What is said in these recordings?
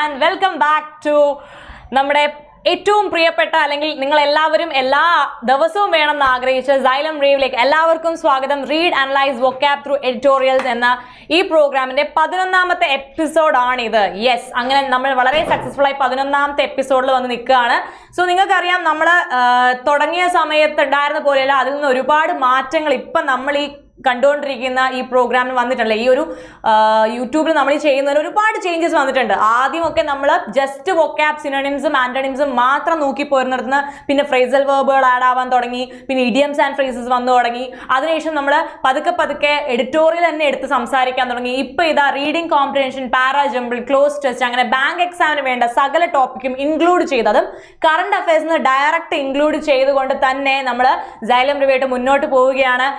and welcome back to നമ്മുടെ ഏറ്റവും പ്രിയപ്പെട്ട അല്ലെങ്കിൽ നിങ്ങൾ എല്ലാവരും എല്ലാ ദിവസവും വേണമെന്ന് ആഗ്രഹിച്ച Xylem RAVE എല്ലാവർക്കും സ്വാഗതം. റീഡ് അനലൈസ് വൊക്കാബ് ത്രൂ എഡിറ്റോറിയൽസ് എന്ന ഈ പ്രോഗ്രാമിന്റെ 11ാമത്തെ എപ്പിസോഡ് ആണ് ഇത്. യെസ്, അങ്ങനെ നമ്മൾ വളരെ സക്സസ്ഫുൾ ആയി 11ാമത്തെ എപ്പിസോഡിൽ വന്ന് നിൽക്കുകയാണ്. സോ നിങ്ങൾക്കറിയാം, നമ്മൾ തുടങ്ങിയ സമയത്ത് ഉണ്ടായിരുന്ന പോലെയല്ല, അതിൽ നിന്ന് ഒരുപാട് മാറ്റങ്ങൾ ഇപ്പം നമ്മൾ ഈ കണ്ടുകൊണ്ടിരിക്കുന്ന ഈ പ്രോഗ്രാമിൽ വന്നിട്ടുണ്ട്. ഈ ഒരു യൂട്യൂബിൽ നമ്മൾ ചെയ്യുന്നതിന് ഒരുപാട് ചേഞ്ചസ് വന്നിട്ടുണ്ട്. ആദ്യമൊക്കെ നമ്മൾ ജസ്റ്റ് വൊക്കാബ് സിനോണിംസും ആന്റണിംസും മാത്രം നോക്കി പോരുന്നിടത്തുനിന്ന് പിന്നെ ഫ്രേസൽ വെർബുകൾ ആഡ് ആവാൻ തുടങ്ങി, പിന്നെ ഇഡിയംസ് ആൻഡ് ഫ്രേസസ് വന്നു തുടങ്ങി. അതിനുശേഷം നമ്മൾ പതുക്കെ എഡിറ്റോറിയൽ തന്നെ എടുത്ത് സംസാരിക്കാൻ തുടങ്ങി. ഇപ്പൊ ഇതാ reading comprehension, para jumble, close test, അങ്ങനെ ബാങ്ക് എക്സാമിന് വേണ്ട സകല ടോപ്പിക്കും ഇൻക്ലൂഡ് ചെയ്തതും കറണ്ട് അഫയേഴ്സിന് ഡയറക്റ്റ് ഇൻക്ലൂഡ് ചെയ്തുകൊണ്ട് തന്നെ നമ്മൾ Xylem RAVE ആയിട്ട് മുന്നോട്ട് പോവുകയാണ്.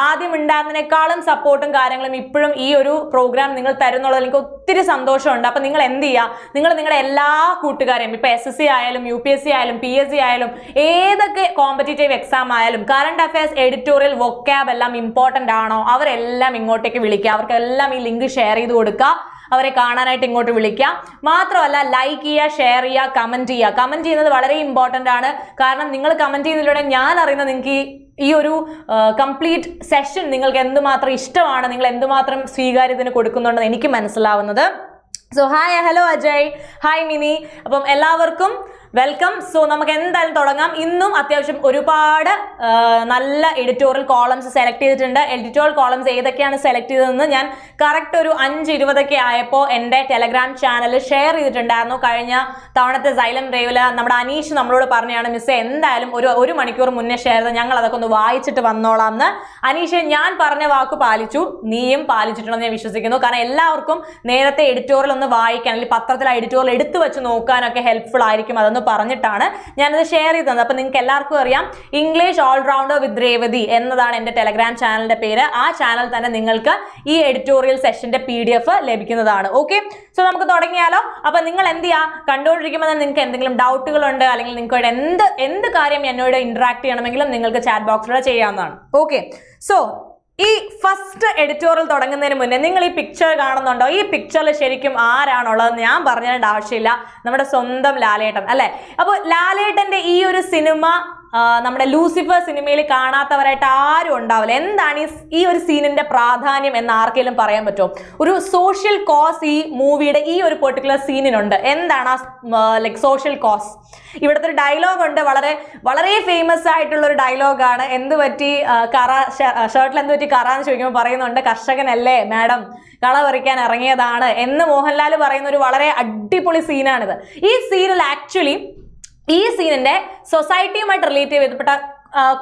ആദ്യം ഉണ്ടായിരുന്നതിനേക്കാളും സപ്പോർട്ടും കാര്യങ്ങളും ഇപ്പോഴും ഈ ഒരു പ്രോഗ്രാം നിങ്ങൾ തരുന്നുള്ളത് എനിക്ക് ഒത്തിരി സന്തോഷമുണ്ട്. അപ്പൊ നിങ്ങൾ എന്ത് ചെയ്യുക, നിങ്ങൾ നിങ്ങളുടെ എല്ലാ കൂട്ടുകാരെയും, ഇപ്പൊ SSC ആയാലും UPSC ആയാലും PSC ആയാലും ഏതൊക്കെ കോമ്പറ്റേറ്റീവ് എക്സാം ആയാലും കറണ്ട് അഫയേഴ്സ്, എഡിറ്റോറിയൽ, വൊക്കാബ് എല്ലാം ഇമ്പോർട്ടന്റ് ആണോ അവരെല്ലാം ഇങ്ങോട്ടേക്ക് വിളിക്കുക. അവർക്കെല്ലാം ഈ ലിങ്ക് ഷെയർ ചെയ്ത് കൊടുക്കുക. അവരെ കാണാനായിട്ട് ഇങ്ങോട്ട് വിളിക്കാം. മാത്രമല്ല, ലൈക്ക് ചെയ്യുക, ഷെയർ ചെയ്യുക, കമന്റ് ചെയ്യുക. കമന്റ് ചെയ്യുന്നത് വളരെ ഇമ്പോർട്ടന്റ് ആണ്. കാരണം നിങ്ങൾ കമന്റ് ചെയ്യുന്നതിലൂടെ ഞാൻ അറിയുന്നത് നിങ്ങൾക്ക് ഈ ഒരു കംപ്ലീറ്റ് സെഷൻ നിങ്ങൾക്ക് എന്തുമാത്രം ഇഷ്ടമാണ്, നിങ്ങൾ എന്തുമാത്രം സ്വീകാര്യത്തിന് കൊടുക്കുന്നുണ്ടെന്ന് എനിക്ക് മനസ്സിലാവുന്നത്. So hi, hello Ajay, hi mini. അപ്പം എല്ലാവർക്കും വെൽക്കം. സോ നമുക്ക് എന്തായാലും തുടങ്ങാം. ഇന്നും അത്യാവശ്യം ഒരുപാട് നല്ല എഡിറ്റോറിയൽ കോളംസ് സെലക്ട് ചെയ്തിട്ടുണ്ട്. എഡിറ്റോറിയൽ കോളംസ് ഏതൊക്കെയാണ് സെലക്ട് ചെയ്തതെന്ന് ഞാൻ കറക്റ്റ് ഒരു 5:20 ആയപ്പോൾ എൻ്റെ ടെലഗ്രാം ചാനലിൽ ഷെയർ ചെയ്തിട്ടുണ്ടായിരുന്നു. കഴിഞ്ഞ തവണത്തെ Xylem RAVE നമ്മുടെ അനീഷ് നമ്മളോട് പറഞ്ഞാണ്, മിസ്സേ എന്തായാലും ഒരു മണിക്കൂർ മുന്നേ ഷെയർ ചെയ്ത് ഞങ്ങൾ അതൊക്കെ ഒന്ന് വായിച്ചിട്ട് വന്നോളാം എന്ന്. അനീഷ്, ഞാൻ പറഞ്ഞ വാക്ക് പാലിച്ചു, നീയും പാലിച്ചിട്ടുണ്ടെന്ന് ഞാൻ വിശ്വസിക്കുന്നു. കാരണം എല്ലാവർക്കും നേരത്തെ എഡിറ്റോറിയൽ ഒന്ന് വായിക്കാൻ, അല്ലെങ്കിൽ പത്രത്തിൽ എഡിറ്റോറിയൽ എടുത്തു വെച്ച് നോക്കാനൊക്കെ ഹെൽപ്ഫുൾ ആയിരിക്കും. അതൊന്ന് പറഞ്ഞിട്ടാണ് ഞാനത് ഷെയർ ചെയ്തത്. അപ്പൊ നിങ്ങൾക്ക് എല്ലാവർക്കും അറിയാം, ഇംഗ്ലീഷ് ഓൾറൗണ്ടർ വിത്ത് രേവതി എന്നതാണ് എൻ്റെ ടെലഗ്രാം ചാനലിന്റെ പേര്. ആ ചാനൽ തന്നെ നിങ്ങൾക്ക് ഈ എഡിറ്റോറിയൽ സെഷന്റെ PDF ലഭിക്കുന്നതാണ്. ഓക്കെ, സോ നമുക്ക് തുടങ്ങിയാലോ. അപ്പൊ നിങ്ങൾ എന്ത് ചെയ്യാ, കണ്ടുകൊണ്ടിരിക്കുമ്പോൾ നിങ്ങൾക്ക് എന്തെങ്കിലും ഡൗട്ടുകൾ ഉണ്ട്, അല്ലെങ്കിൽ നിങ്ങൾക്ക് എന്ത് കാര്യം എന്നോട് ഇന്ററാക്ട് ചെയ്യണമെങ്കിലും നിങ്ങൾക്ക് ചാറ്റ് ബോക്സിലൂടെ ചെയ്യാവുന്നതാണ്. ഓക്കെ, സോ ഈ ഫസ്റ്റ് എഡിറ്റോറിയൽ തുടങ്ങുന്നതിന് മുന്നേ നിങ്ങൾ ഈ പിക്ചർ കാണുന്നുണ്ടോ? ഈ പിക്ചറിൽ ശരിക്കും ആരാണുള്ളത് ഞാൻ പറഞ്ഞതിന്റെ ആവശ്യമില്ല, നമ്മുടെ സ്വന്തം ലാലേട്ടൻ അല്ലെ. അപ്പോൾ ലാലേട്ടന്റെ ഈ ഒരു സിനിമ നമ്മുടെ ലൂസിഫർ സിനിമയിൽ കാണാത്തവരായിട്ട് ആരും ഉണ്ടാവില്ല. എന്താണ് ഈ ഒരു സീനിന്റെ പ്രാധാന്യം എന്ന് ആർക്കെങ്കിലും പറയാൻ പറ്റുമോ? ഒരു സോഷ്യൽ കോസ് ഈ മൂവിയുടെ ഈ ഒരു പെർട്ടിക്കുലർ സീനിനുണ്ട്. എന്താണ് ആ ലൈക് സോഷ്യൽ കോസ്? ഇവിടുത്തെ ഒരു ഡയലോഗ് ഉണ്ട്, വളരെ വളരെ ഫേമസ് ആയിട്ടുള്ള ഒരു ഡയലോഗാണ്. എന്ത് പറ്റി ഷർട്ടിൽ എന്ത് പറ്റി കറ എന്ന് ചോദിക്കുമ്പോൾ പറയുന്നുണ്ട്, കർഷകനല്ലേ മാഡം, കള പറിക്കാൻ ഇറങ്ങിയതാണ് എന്ന് മോഹൻലാൽ പറയുന്ന ഒരു വളരെ അടിപൊളി സീനാണിത്. ഈ സീനിൽ ആക്ച്വലി ഈ സീനിന്റെ സൊസൈറ്റിയുമായിട്ട് റിലേറ്റ് ചെയ്യപ്പെട്ട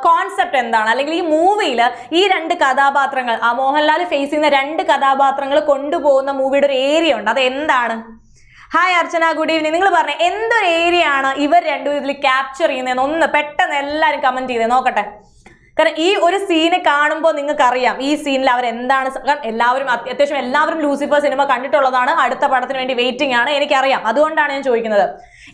കോൺസെപ്റ്റ് എന്താണ്, അല്ലെങ്കിൽ ഈ മൂവിയിൽ ഈ രണ്ട് കഥാപാത്രങ്ങൾ, ആ മോഹൻലാൽ ഫേസ് ചെയ്യുന്ന രണ്ട് കഥാപാത്രങ്ങൾ കൊണ്ടുപോകുന്ന മൂവിയുടെ ഒരു ഏരിയ ഉണ്ട്. അത് എന്താണ്? ഹായ് അർച്ചന, ഗുഡ് ഈവനിങ്. നിങ്ങൾ പറഞ്ഞ എന്തൊരു ഏരിയ ആണ് ഇവർ രണ്ടും ഇതിൽ ക്യാപ്ചർ ചെയ്യുന്നതെന്ന് ഒന്ന് പെട്ടെന്ന് എല്ലാവരും കമന്റ് ചെയ്തേ നോക്കട്ടെ. കാരണം ഈ ഒരു സീന് കാണുമ്പോൾ നിങ്ങൾക്ക് അറിയാം ഈ സീനിൽ അവരെന്താണ്. അത്യാവശ്യം എല്ലാവരും ലൂസിഫർ സിനിമ കണ്ടിട്ടുള്ളതാണ്, അടുത്ത പടത്തിന് വേണ്ടി വെയിറ്റിംഗ് ആണ്, എനിക്കറിയാം. അതുകൊണ്ടാണ് ഞാൻ ചോദിക്കുന്നത്,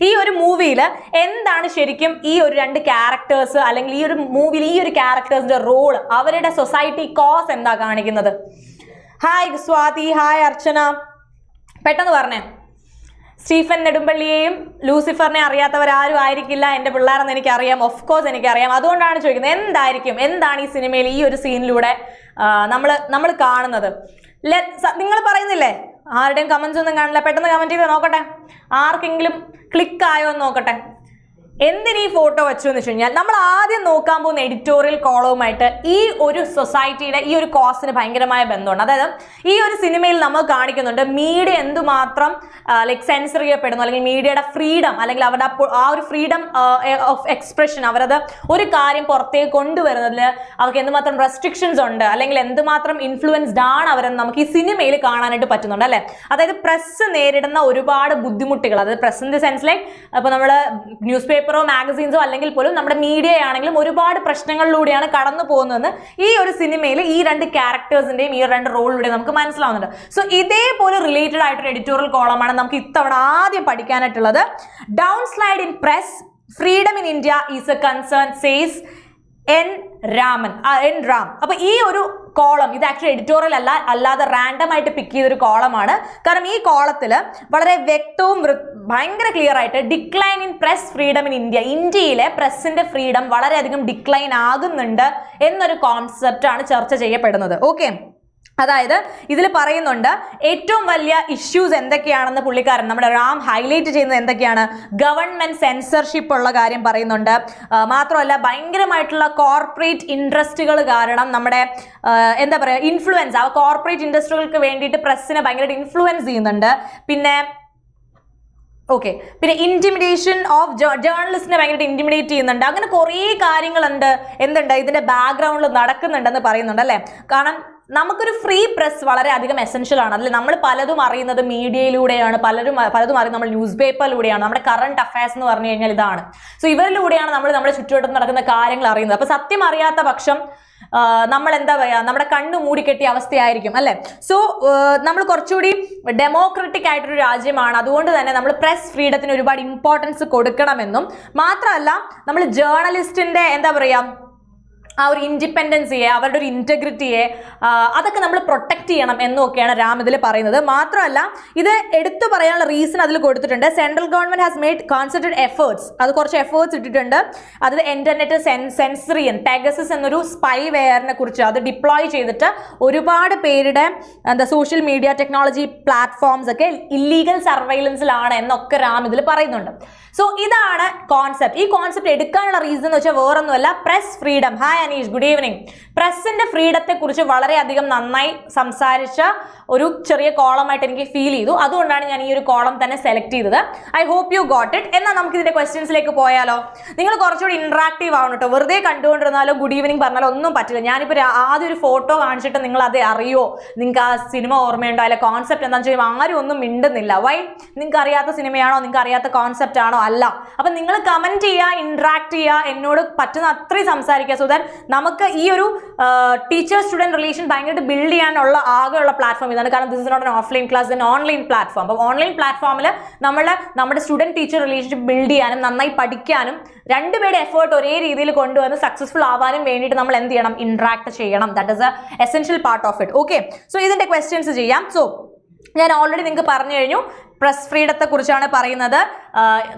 ഈ ഒരു മൂവിയിൽ എന്താണ് ശരിക്കും ഈ ഒരു രണ്ട് ക്യാരക്ടേഴ്സ്, അല്ലെങ്കിൽ ഈ ഒരു മൂവിയിൽ ഈ ഒരു ക്യാരക്ടേഴ്സിന്റെ റോൾ, അവരുടെ സൊസൈറ്റി കോസ് എന്താ കാണിക്കുന്നത്? ഹായ് സ്വാതി, ഹായ് അർച്ചന, പെട്ടെന്ന് പറഞ്ഞേ. സ്റ്റീഫൻ നെടുമ്പള്ളിയെയും ലൂസിഫറിനെ അറിയാത്തവരാരും ആയിരിക്കില്ല എൻ്റെ പിള്ളേരെന്ന് എനിക്കറിയാം, ഓഫ് കോഴ്സ് എനിക്കറിയാം. അതുകൊണ്ടാണ് ചോദിക്കുന്നത്, എന്താണ് ഈ സിനിമയിൽ ഈ ഒരു സീനിലൂടെ നമ്മൾ കാണുന്നത്? നിങ്ങൾ പറയുന്നില്ലേ? ആരുടെയും കമന്റ്സ് ഒന്നും കാണില്ല, പെട്ടെന്ന് കമന്റ് ചെയ്ത് നോക്കട്ടെ. ആർക്കെങ്കിലും ക്ലിക്ക് ആയോ എന്ന് നോക്കട്ടെ. എന്തിനീ ഫോട്ടോ വെച്ചു എന്ന് വെച്ച് കഴിഞ്ഞാൽ, നമ്മൾ ആദ്യം നോക്കാൻ പോകുന്ന എഡിറ്റോറിയൽ കോളവുമായിട്ട് ഈ ഒരു സൊസൈറ്റിയുടെ ഈ ഒരു കോസിന് ഭയങ്കരമായ ബന്ധമുണ്ട്. അതായത് ഈ ഒരു സിനിമയിൽ നമ്മൾ കാണിക്കുന്നുണ്ട് മീഡിയ എന്തുമാത്രം ലൈക് സെൻസർ ചെയ്യപ്പെടുന്നു, അല്ലെങ്കിൽ മീഡിയയുടെ ഫ്രീഡം, അല്ലെങ്കിൽ അവരുടെ ആ ഒരു ഫ്രീഡം ഓഫ് എക്സ്പ്രഷൻ, അവരത് ഒരു കാര്യം പുറത്തേക്ക് കൊണ്ടുവരുന്നതിൽ അവർക്ക് എന്തുമാത്രം റെസ്ട്രിക്ഷൻസ് ഉണ്ട്, അല്ലെങ്കിൽ എന്തുമാത്രം ഇൻഫ്ലുവൻസ്ഡ് ആണ് അവരെന്ന് നമുക്ക് ഈ സിനിമയിൽ കാണാനായിട്ട് പറ്റുന്നുണ്ട് അല്ലെ. അതായത് പ്രസ് നേരിടുന്ന ഒരുപാട് ബുദ്ധിമുട്ടുകൾ, അതായത് press in the sense like അപ്പോൾ നമ്മൾ ന്യൂസ് പേപ്പറോ മാഗസീൻസോ അല്ലെങ്കിൽ പോലും നമ്മുടെ മീഡിയ ആണെങ്കിലും ഒരുപാട് പ്രശ്നങ്ങളിലൂടെയാണ് കടന്നു പോകുന്നതെന്ന് ഈ ഒരു സിനിമയിൽ ഈ രണ്ട് ക്യാരക്ടേഴ്സിന്റെയും ഈ രണ്ട് റോളിലൂടെ നമുക്ക് മനസ്സിലാവുന്നുണ്ട്. സോ ഇതേപോലെ റിലേറ്റഡ് ആയിട്ടൊരു എഡിറ്റോറിയൽ കോളമാണ് നമുക്ക് ഇത്തവണ ആദ്യം പഠിക്കാനായിട്ടുള്ളത്. Downslide in press, freedom in India is a concern, says N Ram. അപ്പൊ ഈ ഒരു കോളം, ഇത് ആക്ച്വലി എഡിറ്റോറിയൽ അല്ല, അല്ലാതെ റാൻഡം ആയിട്ട് പിക്ക് ചെയ്തൊരു കോളമാണ്. കാരണം ഈ കോളത്തിൽ വളരെ വ്യക്തവും ഭയങ്കര ക്ലിയർ ആയിട്ട് decline in press freedom in India, ഇന്ത്യയിലെ പ്രസിന്റെ ഫ്രീഡം വളരെയധികം ഡിക്ലൈൻ ആകുന്നുണ്ട് എന്നൊരു കോൺസെപ്റ്റ് ആണ് ചർച്ച ചെയ്യപ്പെടുന്നത്. ഓക്കെ, അതായത് ഇതിൽ പറയുന്നുണ്ട് ഏറ്റവും വലിയ ഇഷ്യൂസ് എന്തൊക്കെയാണെന്ന് പുള്ളിക്കാരൻ നമ്മുടെ റാം ഹൈലൈറ്റ് ചെയ്യുന്നത് എന്തൊക്കെയാണ്. ഗവൺമെന്റ് സെൻസർഷിപ്പ് ഉള്ള കാര്യം പറയുന്നുണ്ട്. മാത്രമല്ല ഭയങ്കരമായിട്ടുള്ള കോർപ്പറേറ്റ് ഇൻട്രസ്റ്റുകൾ കാരണം നമ്മുടെ എന്താ പറയുക ഇൻഫ്ലുവൻസ്, ആ കോർപ്പറേറ്റ് ഇൻഡസ്ട്രികൾക്ക് വേണ്ടിയിട്ട് പ്രസ്സിനെ ഭയങ്കരമായിട്ട് ഇൻഫ്ലുവൻസ് ചെയ്യുന്നുണ്ട്. പിന്നെ ഇന്റിമിഡേഷൻ ഓഫ് ജേർണലിസ്റ്റിനെ ഭയങ്കരമായിട്ട് ഇന്റിമിഡേറ്റ് ചെയ്യുന്നുണ്ട്. അങ്ങനെ കുറേ കാര്യങ്ങളുണ്ട് എന്തുണ്ട് ഇതിന്റെ ബാക്ക്ഗ്രൗണ്ടിൽ നടക്കുന്നുണ്ടെന്ന് പറയുന്നുണ്ട് അല്ലേ. കാരണം നമുക്കൊരു ഫ്രീ പ്രസ് വളരെ അധികം എസെൻഷ്യൽ ആണ്. അതിൽ നമ്മൾ പലതും അറിയുന്നത് മീഡിയയിലൂടെയാണ്, പലതും അറിയുന്നത് നമ്മൾ ന്യൂസ് പേപ്പറിലൂടെയാണ്. നമ്മുടെ കറണ്ട് അഫയേഴ്സ് എന്ന് പറഞ്ഞു കഴിഞ്ഞാൽ ഇതാണ്. സോ ഇവരിലൂടെയാണ് നമ്മൾ നമ്മുടെ ചുറ്റുവട്ടത്ത് നടക്കുന്ന കാര്യങ്ങൾ അറിയുന്നത്. അപ്പൊ സത്യം അറിയാത്ത പക്ഷം നമ്മൾ എന്താ പറയുക, നമ്മുടെ കണ്ണു മൂടിക്കെട്ടിയ അവസ്ഥയായിരിക്കും അല്ലെ. സോ നമ്മൾ കുറച്ചുകൂടി ഡെമോക്രറ്റിക് ആയിട്ടൊരു രാജ്യമാണ്, അതുകൊണ്ട് തന്നെ നമ്മൾ പ്രസ് ഫ്രീഡത്തിന് ഒരുപാട് ഇമ്പോർട്ടൻസ് കൊടുക്കണമെന്നും മാത്രമല്ല നമ്മൾ ജേർണലിസ്റ്റിന്റെ എന്താ പറയുക ആ ഒരു ഇൻഡിപെൻഡൻസിയെ, അവരുടെ ഒരു ഇന്റഗ്രിറ്റിയെ അതൊക്കെ നമ്മൾ പ്രൊട്ടക്ട് ചെയ്യണം എന്നൊക്കെയാണ് റാം ഇതിൽ പറയുന്നത്. മാത്രമല്ല ഇത് എടുത്തു പറയാനുള്ള റീസൺ അതിൽ കൊടുത്തിട്ടുണ്ട്. Central government has made concentrated efforts, അത് കുറച്ച് എഫേർട്സ് ഇട്ടിട്ടുണ്ട്. അത് ഇന്റർനെറ്റ് സെൻസറിയൻ പെഗസസ് എന്നൊരു സ്പൈ വെയറിനെ കുറിച്ച് അത് ഡിപ്ലോയ് ചെയ്തിട്ട് ഒരുപാട് പേരുടെ സോഷ്യൽ മീഡിയ ടെക്നോളജി പ്ലാറ്റ്ഫോംസ് ഒക്കെ ഇല്ലീഗൽ സർവൈലൻസിലാണ് എന്നൊക്കെ റാം ഇതിൽ പറയുന്നുണ്ട്. സോ ഇതാണ് കോൺസെപ്റ്റ്. ഈ കോൺസെപ്റ്റ് എടുക്കാനുള്ള റീസൺ എന്ന് വെച്ചാൽ വേറൊന്നുമല്ല, press freedom. Hi Aneesh, good evening. പ്രസിന്റെ ഫ്രീഡത്തെ കുറിച്ച് വളരെയധികം നന്നായി സംസാരിച്ച ഒരു ചെറിയ കോളമായിട്ട് എനിക്ക് ഫീൽ ചെയ്തു. അതുകൊണ്ടാണ് ഞാൻ ഈ ഒരു കോളം തന്നെ സെലക്ട് ചെയ്തത്. I hope you got it. എന്നാൽ നമുക്ക് ഇതിന്റെ ക്വസ്റ്റ്യൻസിലേക്ക് പോയാലോ? നിങ്ങൾ കുറച്ചുകൂടി ഇന്ററാക്റ്റീവ് ആവണം കേട്ടോ. വെറുതെ കണ്ടുകൊണ്ടിരുന്നാലോ ഗുഡ് ഈവനിങ് പറഞ്ഞാലോ ഒന്നും പറ്റില്ല. ഞാനിപ്പോൾ ആദ്യം ഒരു ഫോട്ടോ കാണിച്ചിട്ട് നിങ്ങൾ അത് അറിയോ, നിങ്ങൾക്ക് ആ സിനിമ ഓർമ്മയുണ്ടോ, അതിലെ കോൺസെപ്റ്റ് എന്താണെന്ന് ചോദിച്ചാൽ ആരും ഒന്നും മിണ്ടുന്നില്ല. വൈ? നിങ്ങൾക്ക് അറിയാത്ത സിനിമയാണോ, നിങ്ങൾക്ക് അറിയാത്ത കോൺസെപ്റ്റ് ആണോ? അല്ല. അപ്പൊ നിങ്ങൾ കമന്റ് ചെയ്യുക, ഇന്ററാക്ട് ചെയ്യുക, എന്നോട് പറ്റുന്ന അത്രയും സംസാരിക്കുക. സോ ദാറ്റ് നമുക്ക് ഈ ഒരു ടീച്ചർ സ്റ്റുഡന്റ് റിലേഷൻ ഭയങ്കരമായിട്ട് ബിൽഡ് ചെയ്യാനുള്ള ആകെയുള്ള പ്ലാറ്റ്ഫോം ഇതാണ്. കാരണം this is not an offline class, in online platform. അപ്പോൾ ഓൺലൈൻ പ്ലാറ്റ്ഫോമിൽ നമ്മുടെ സ്റ്റുഡന്റ് ടീച്ചർ റിലേഷൻഷിപ്പ് ബിൽഡ് ചെയ്യാനും നന്നായി പഠിക്കാനും രണ്ടുപേരുടെ എഫേർട്ട് ഒരേ രീതിയിൽ കൊണ്ടുവന്ന് സക്സസ്ഫുൾ ആവാനും വേണ്ടിയിട്ട് നമ്മൾ എന്ത് ചെയ്യണം? ഇന്ററാക്ട് ചെയ്യണം. That is A essential part of it. Okay, so ഇതിന്റെ ക്വസ്റ്റ്യൻസ് ചെയ്യാം. സോ ഞാൻ ഓൾറെഡി നിങ്ങൾക്ക് പറഞ്ഞു കഴിഞ്ഞു പ്രസ് ഫ്രീഡത്തെ കുറിച്ചാണ് പറയുന്നത്.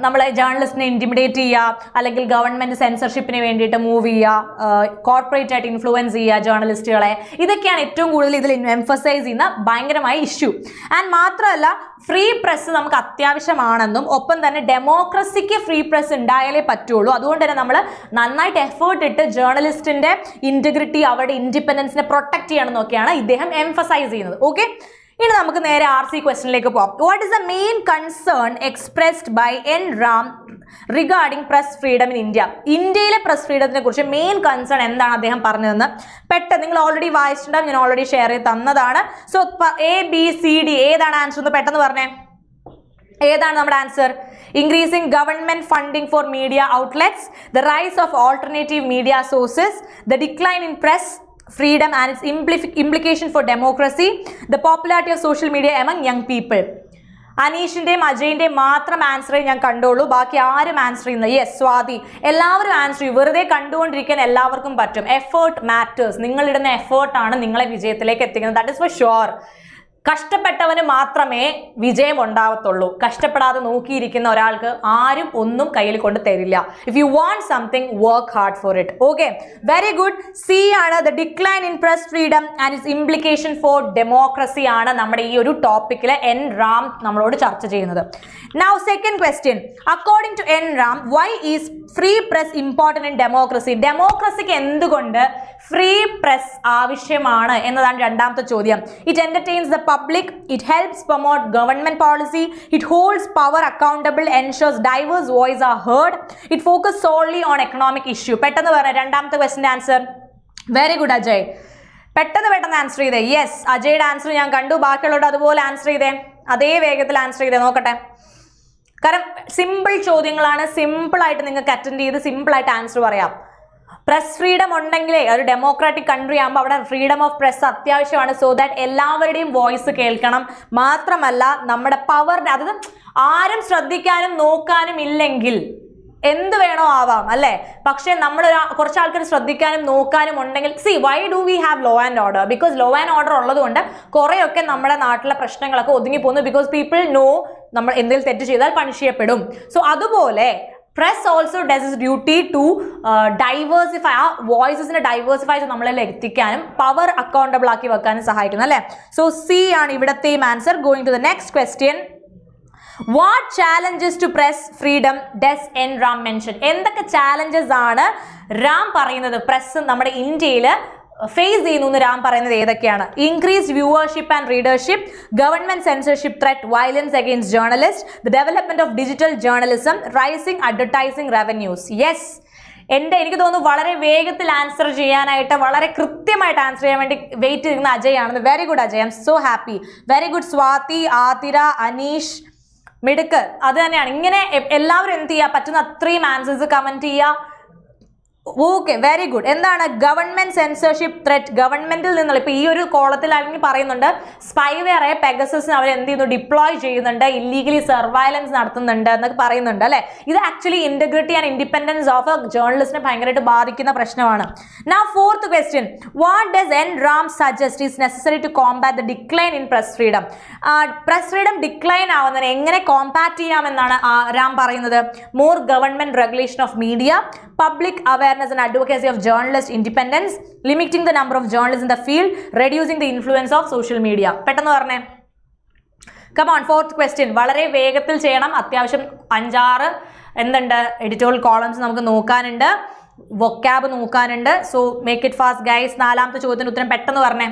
നമ്മൾ ജേർണലിസ്റ്റിനെ ഇന്റിമിഡേറ്റ് ചെയ്യുക, അല്ലെങ്കിൽ ഗവൺമെന്റ് സെൻസർഷിപ്പിന് വേണ്ടിയിട്ട് മൂവ് ചെയ്യുക, കോർപ്പറേറ്റ് ആയിട്ട് ഇൻഫ്ലുവൻസ് ചെയ്യുക ജേർണലിസ്റ്റുകളെ, ഇതൊക്കെയാണ് ഏറ്റവും കൂടുതൽ ഇതിൽ എംഫസൈസ് ചെയ്യുന്ന ഭയങ്കരമായ ഇഷ്യൂ. ആൻഡ് മാത്രമല്ല ഫ്രീ പ്രസ് നമുക്ക് അത്യാവശ്യമാണെന്നും ഒപ്പം തന്നെ ഡെമോക്രസിക്ക് ഫ്രീ പ്രസ് ഉണ്ടായാലേ പറ്റുള്ളൂ. അതുകൊണ്ട് തന്നെ നമ്മൾ നന്നായിട്ട് എഫേർട്ട് ഇട്ട് ജേർണലിസ്റ്റിന്റെ ഇന്റഗ്രിറ്റി, അവരുടെ ഇൻഡിപെൻഡൻസിനെ പ്രൊട്ടക്ട് ചെയ്യണമെന്നൊക്കെയാണ് ഇദ്ദേഹം എംഫസൈസ് ചെയ്യുന്നത്. ഓക്കെ, ഇനി നമുക്ക് നേരെ RC ക്വസ്റ്റ്യനിലേക്ക് പോകാം. What is the main concern expressed by N Ram regarding press freedom in India? ഇന്ത്യയിലെ പ്രസ് ഫ്രീഡത്തിനെ കുറിച്ച് മെയിൻ കൺസേൺ എന്താണ് അദ്ദേഹം പറഞ്ഞതെന്ന് പെട്ടെന്ന് നിങ്ങൾ ഓൾറെഡി വായിച്ചിട്ടുണ്ടാവും, ഞാൻ ഓൾറെഡി ഷെയർ ചെയ്ത് തന്നതാണ്. സോ ABCD ഏതാണ് ആൻസർ എന്ന് പെട്ടെന്ന് പറഞ്ഞേ. ഏതാണ് നമ്മുടെ answer? Increasing government funding for media outlets, the rise of alternative media sources, the decline in press freedom and its implication for democracy, the popularity of social media among young people. അനീഷിന്റെയും അജയിന്റെയും മാത്രം ആൻസറേ ഞാൻ കണ്ടോളൂ, ബാക്കി ആരും answer ചെയ്യുന്നത്. Yes Swathi, എല്ലാവരും answer ചെയ്യും. വെറുതെ കണ്ടുകൊണ്ടിരിക്കാൻ എല്ലാവർക്കും പറ്റും. Effort matters. നിങ്ങളിടുന്ന എഫേർട്ടാണ് നിങ്ങളെ വിജയത്തിലേക്ക് എത്തിക്കുന്നത്. That is for sure. കഷ്ടപ്പെട്ടവന് മാത്രമേ വിജയം ഉണ്ടാവത്തുള്ളൂ. കഷ്ടപ്പെടാതെ നോക്കിയിരിക്കുന്ന ഒരാൾക്ക് ആരും ഒന്നും കയ്യിൽ കൊണ്ട് തരില്ല. If you want something work hard for it. Okay, very good. C ആണ് the decline in press freedom and its implication for democracy ആണ് നമ്മുടെ ഈ ഒരു ടോപ്പിക്കിൽ എൻ റാം നമ്മളോട് ചർച്ച ചെയ്യുന്നത്. Now second question, according to N Ram why is free press important in democracy? ഡെമോക്രസിക്ക് എന്തുകൊണ്ട് ഫ്രീ പ്രസ് ആവശ്യമാണ് എന്നതാണ് രണ്ടാമത്തെ ചോദ്യം. It entertains the public, it helps promote government policy, it holds power accountable, ensures diverse voices are heard, it focuses solely on economic issue. പെട്ടെന്ന് പറയാം രണ്ടാമത്തെ ക്വസ്റ്റ്യന്റെ answer. Very good Ajay, പെട്ടെന്ന് ആൻസർ ചെയ്തേ. യെസ്, അജയുടെ ആൻസർ ഞാൻ കണ്ടു. ബാക്കിയുള്ളവരുടെ അതുപോലെ ആൻസർ ചെയ്തേ, അതേ വേഗത്തിൽ ആൻസർ ചെയ്തേ. നോക്കട്ടെ, കാരണം സിമ്പിൾ ചോദ്യങ്ങളാണ്. സിമ്പിൾ ആയിട്ട് നിങ്ങൾക്ക് അറ്റൻഡ് ചെയ്ത് സിമ്പിൾ ആയിട്ട് ആൻസർ പറയാം. പ്രസ് ഫ്രീഡം ഉണ്ടെങ്കിലേ ഒരു ഡെമോക്രാറ്റിക് കൺട്രി ആകുമ്പോൾ അവിടെ ഫ്രീഡം ഓഫ് പ്രസ് അത്യാവശ്യമാണ്. സോ ദാറ്റ് എല്ലാവരുടെയും വോയിസ് കേൾക്കണം. മാത്രമല്ല നമ്മുടെ പവറിന്റെ, അതായത് ആരും ശ്രദ്ധിക്കാനും നോക്കാനും ഇല്ലെങ്കിൽ എന്ത് വേണോ ആവാം അല്ലേ? പക്ഷെ നമ്മൾ കുറച്ച് ആൾക്കാർ ശ്രദ്ധിക്കാനും നോക്കാനും ഉണ്ടെങ്കിൽ why do we have law and order? Because law and order ഉള്ളതുകൊണ്ട് കുറെയൊക്കെ നമ്മുടെ നാട്ടിലെ പ്രശ്നങ്ങളൊക്കെ ഒതുങ്ങി പോകുന്നു. ബിക്കോസ് പീപ്പിൾ നോ നമ്മൾ എന്തെങ്കിലും തെറ്റ് ചെയ്താൽ പണിഷ് ചെയ്യപ്പെടും. സോ അതുപോലെ press also does its duty to diversify ആ വോയിസസിനെ ഡൈവേഴ്സിഫൈ ചെയ്ത് നമ്മളിൽ എത്തിക്കാനും പവർ അക്കൗണ്ടബിൾ ആക്കി വെക്കാനും സഹായിക്കുന്നു അല്ലേ? സോ സി ആണ് ഇവിടത്തെയും answer. Going to the next question. What challenges to press freedom does N. Ram mention? എന്തൊക്കെ ചാലഞ്ചസ് ആണ് റാം പറയുന്നത് പ്രസ് നമ്മുടെ ഇന്ത്യയിൽ ഫേസ് ചെയ്യുന്നു റാം പറയുന്നത് ഏതൊക്കെയാണ്? Increased viewership and readership, government censorship threat, violence against journalist, the development of digital journalism, rising advertising revenues. Yes, എനിക്ക് തോന്നുന്നു വളരെ വേഗത്തിൽ ആൻസർ ചെയ്യാനായിട്ട് വളരെ കൃത്യമായിട്ട് ആൻസർ ചെയ്യാൻ വേണ്ടി വെയിറ്റ് ചെയ്യുന്ന അജയ് ആണെന്ന്. Very good Ajay, I am so happy. Very good Swathi, Athira, Aneesh, മിടുക്ക്. അത് തന്നെയാണ്. ഇങ്ങനെ എല്ലാവരും എന്ത് ചെയ്യുക, പറ്റുന്ന അത്രയും ആൻസേഴ്സ് കമന്റ് ചെയ്യുക. Okay, very good. എന്താണ് ഗവൺമെന്റ് സെൻസർഷിപ്പ് ത്രെറ്റ്? ഗവൺമെന്റിൽ നിന്നുള്ള ഇപ്പൊ ഈ ഒരു കോളത്തിൽ അല്ലെങ്കിൽ പറയുന്നുണ്ട് സ്പൈവെയറെ പെഗസസിന് അവർ എന്ത് ചെയ്യുന്നു, ഡിപ്ലോയ് ചെയ്യുന്നുണ്ട്, ഇല്ലീഗലി സർവൈലൻസ് നടത്തുന്നുണ്ട് എന്നൊക്കെ പറയുന്നുണ്ട് അല്ലെ? ഇത് actually integrity and independence of a ജേർണലിസ്റ്റിനെ ഭയങ്കരമായിട്ട് ബാധിക്കുന്ന പ്രശ്നമാണ്. Now fourth question, what does N. Ram suggest is necessary to combat the decline in press freedom? Press freedom decline ആവുന്നതിനെ എങ്ങനെ കോമ്പാറ്റ് ചെയ്യാമെന്നാണ് റാം പറയുന്നത്? More government regulation of media, public awareness and advocacy of journalist independence, limiting the number of journalists in the field, reducing the influence of social media. പെട്ടെന്ന് പറഞ്ഞേ. Come on, fourth question. വളരെ വേഗത്തിൽ ചെയ്യണം. അത്യാവശ്യം 5-6 എന്തുണ്ട് editorial columns നമുക്ക് നോക്കാനുണ്ട്, vocab നോക്കാനുണ്ട്. So make it fast guys. 4ാമത്തെ ചോദ്യത്തിന് ഉത്തരം പെട്ടെന്ന് പറഞ്ഞേ.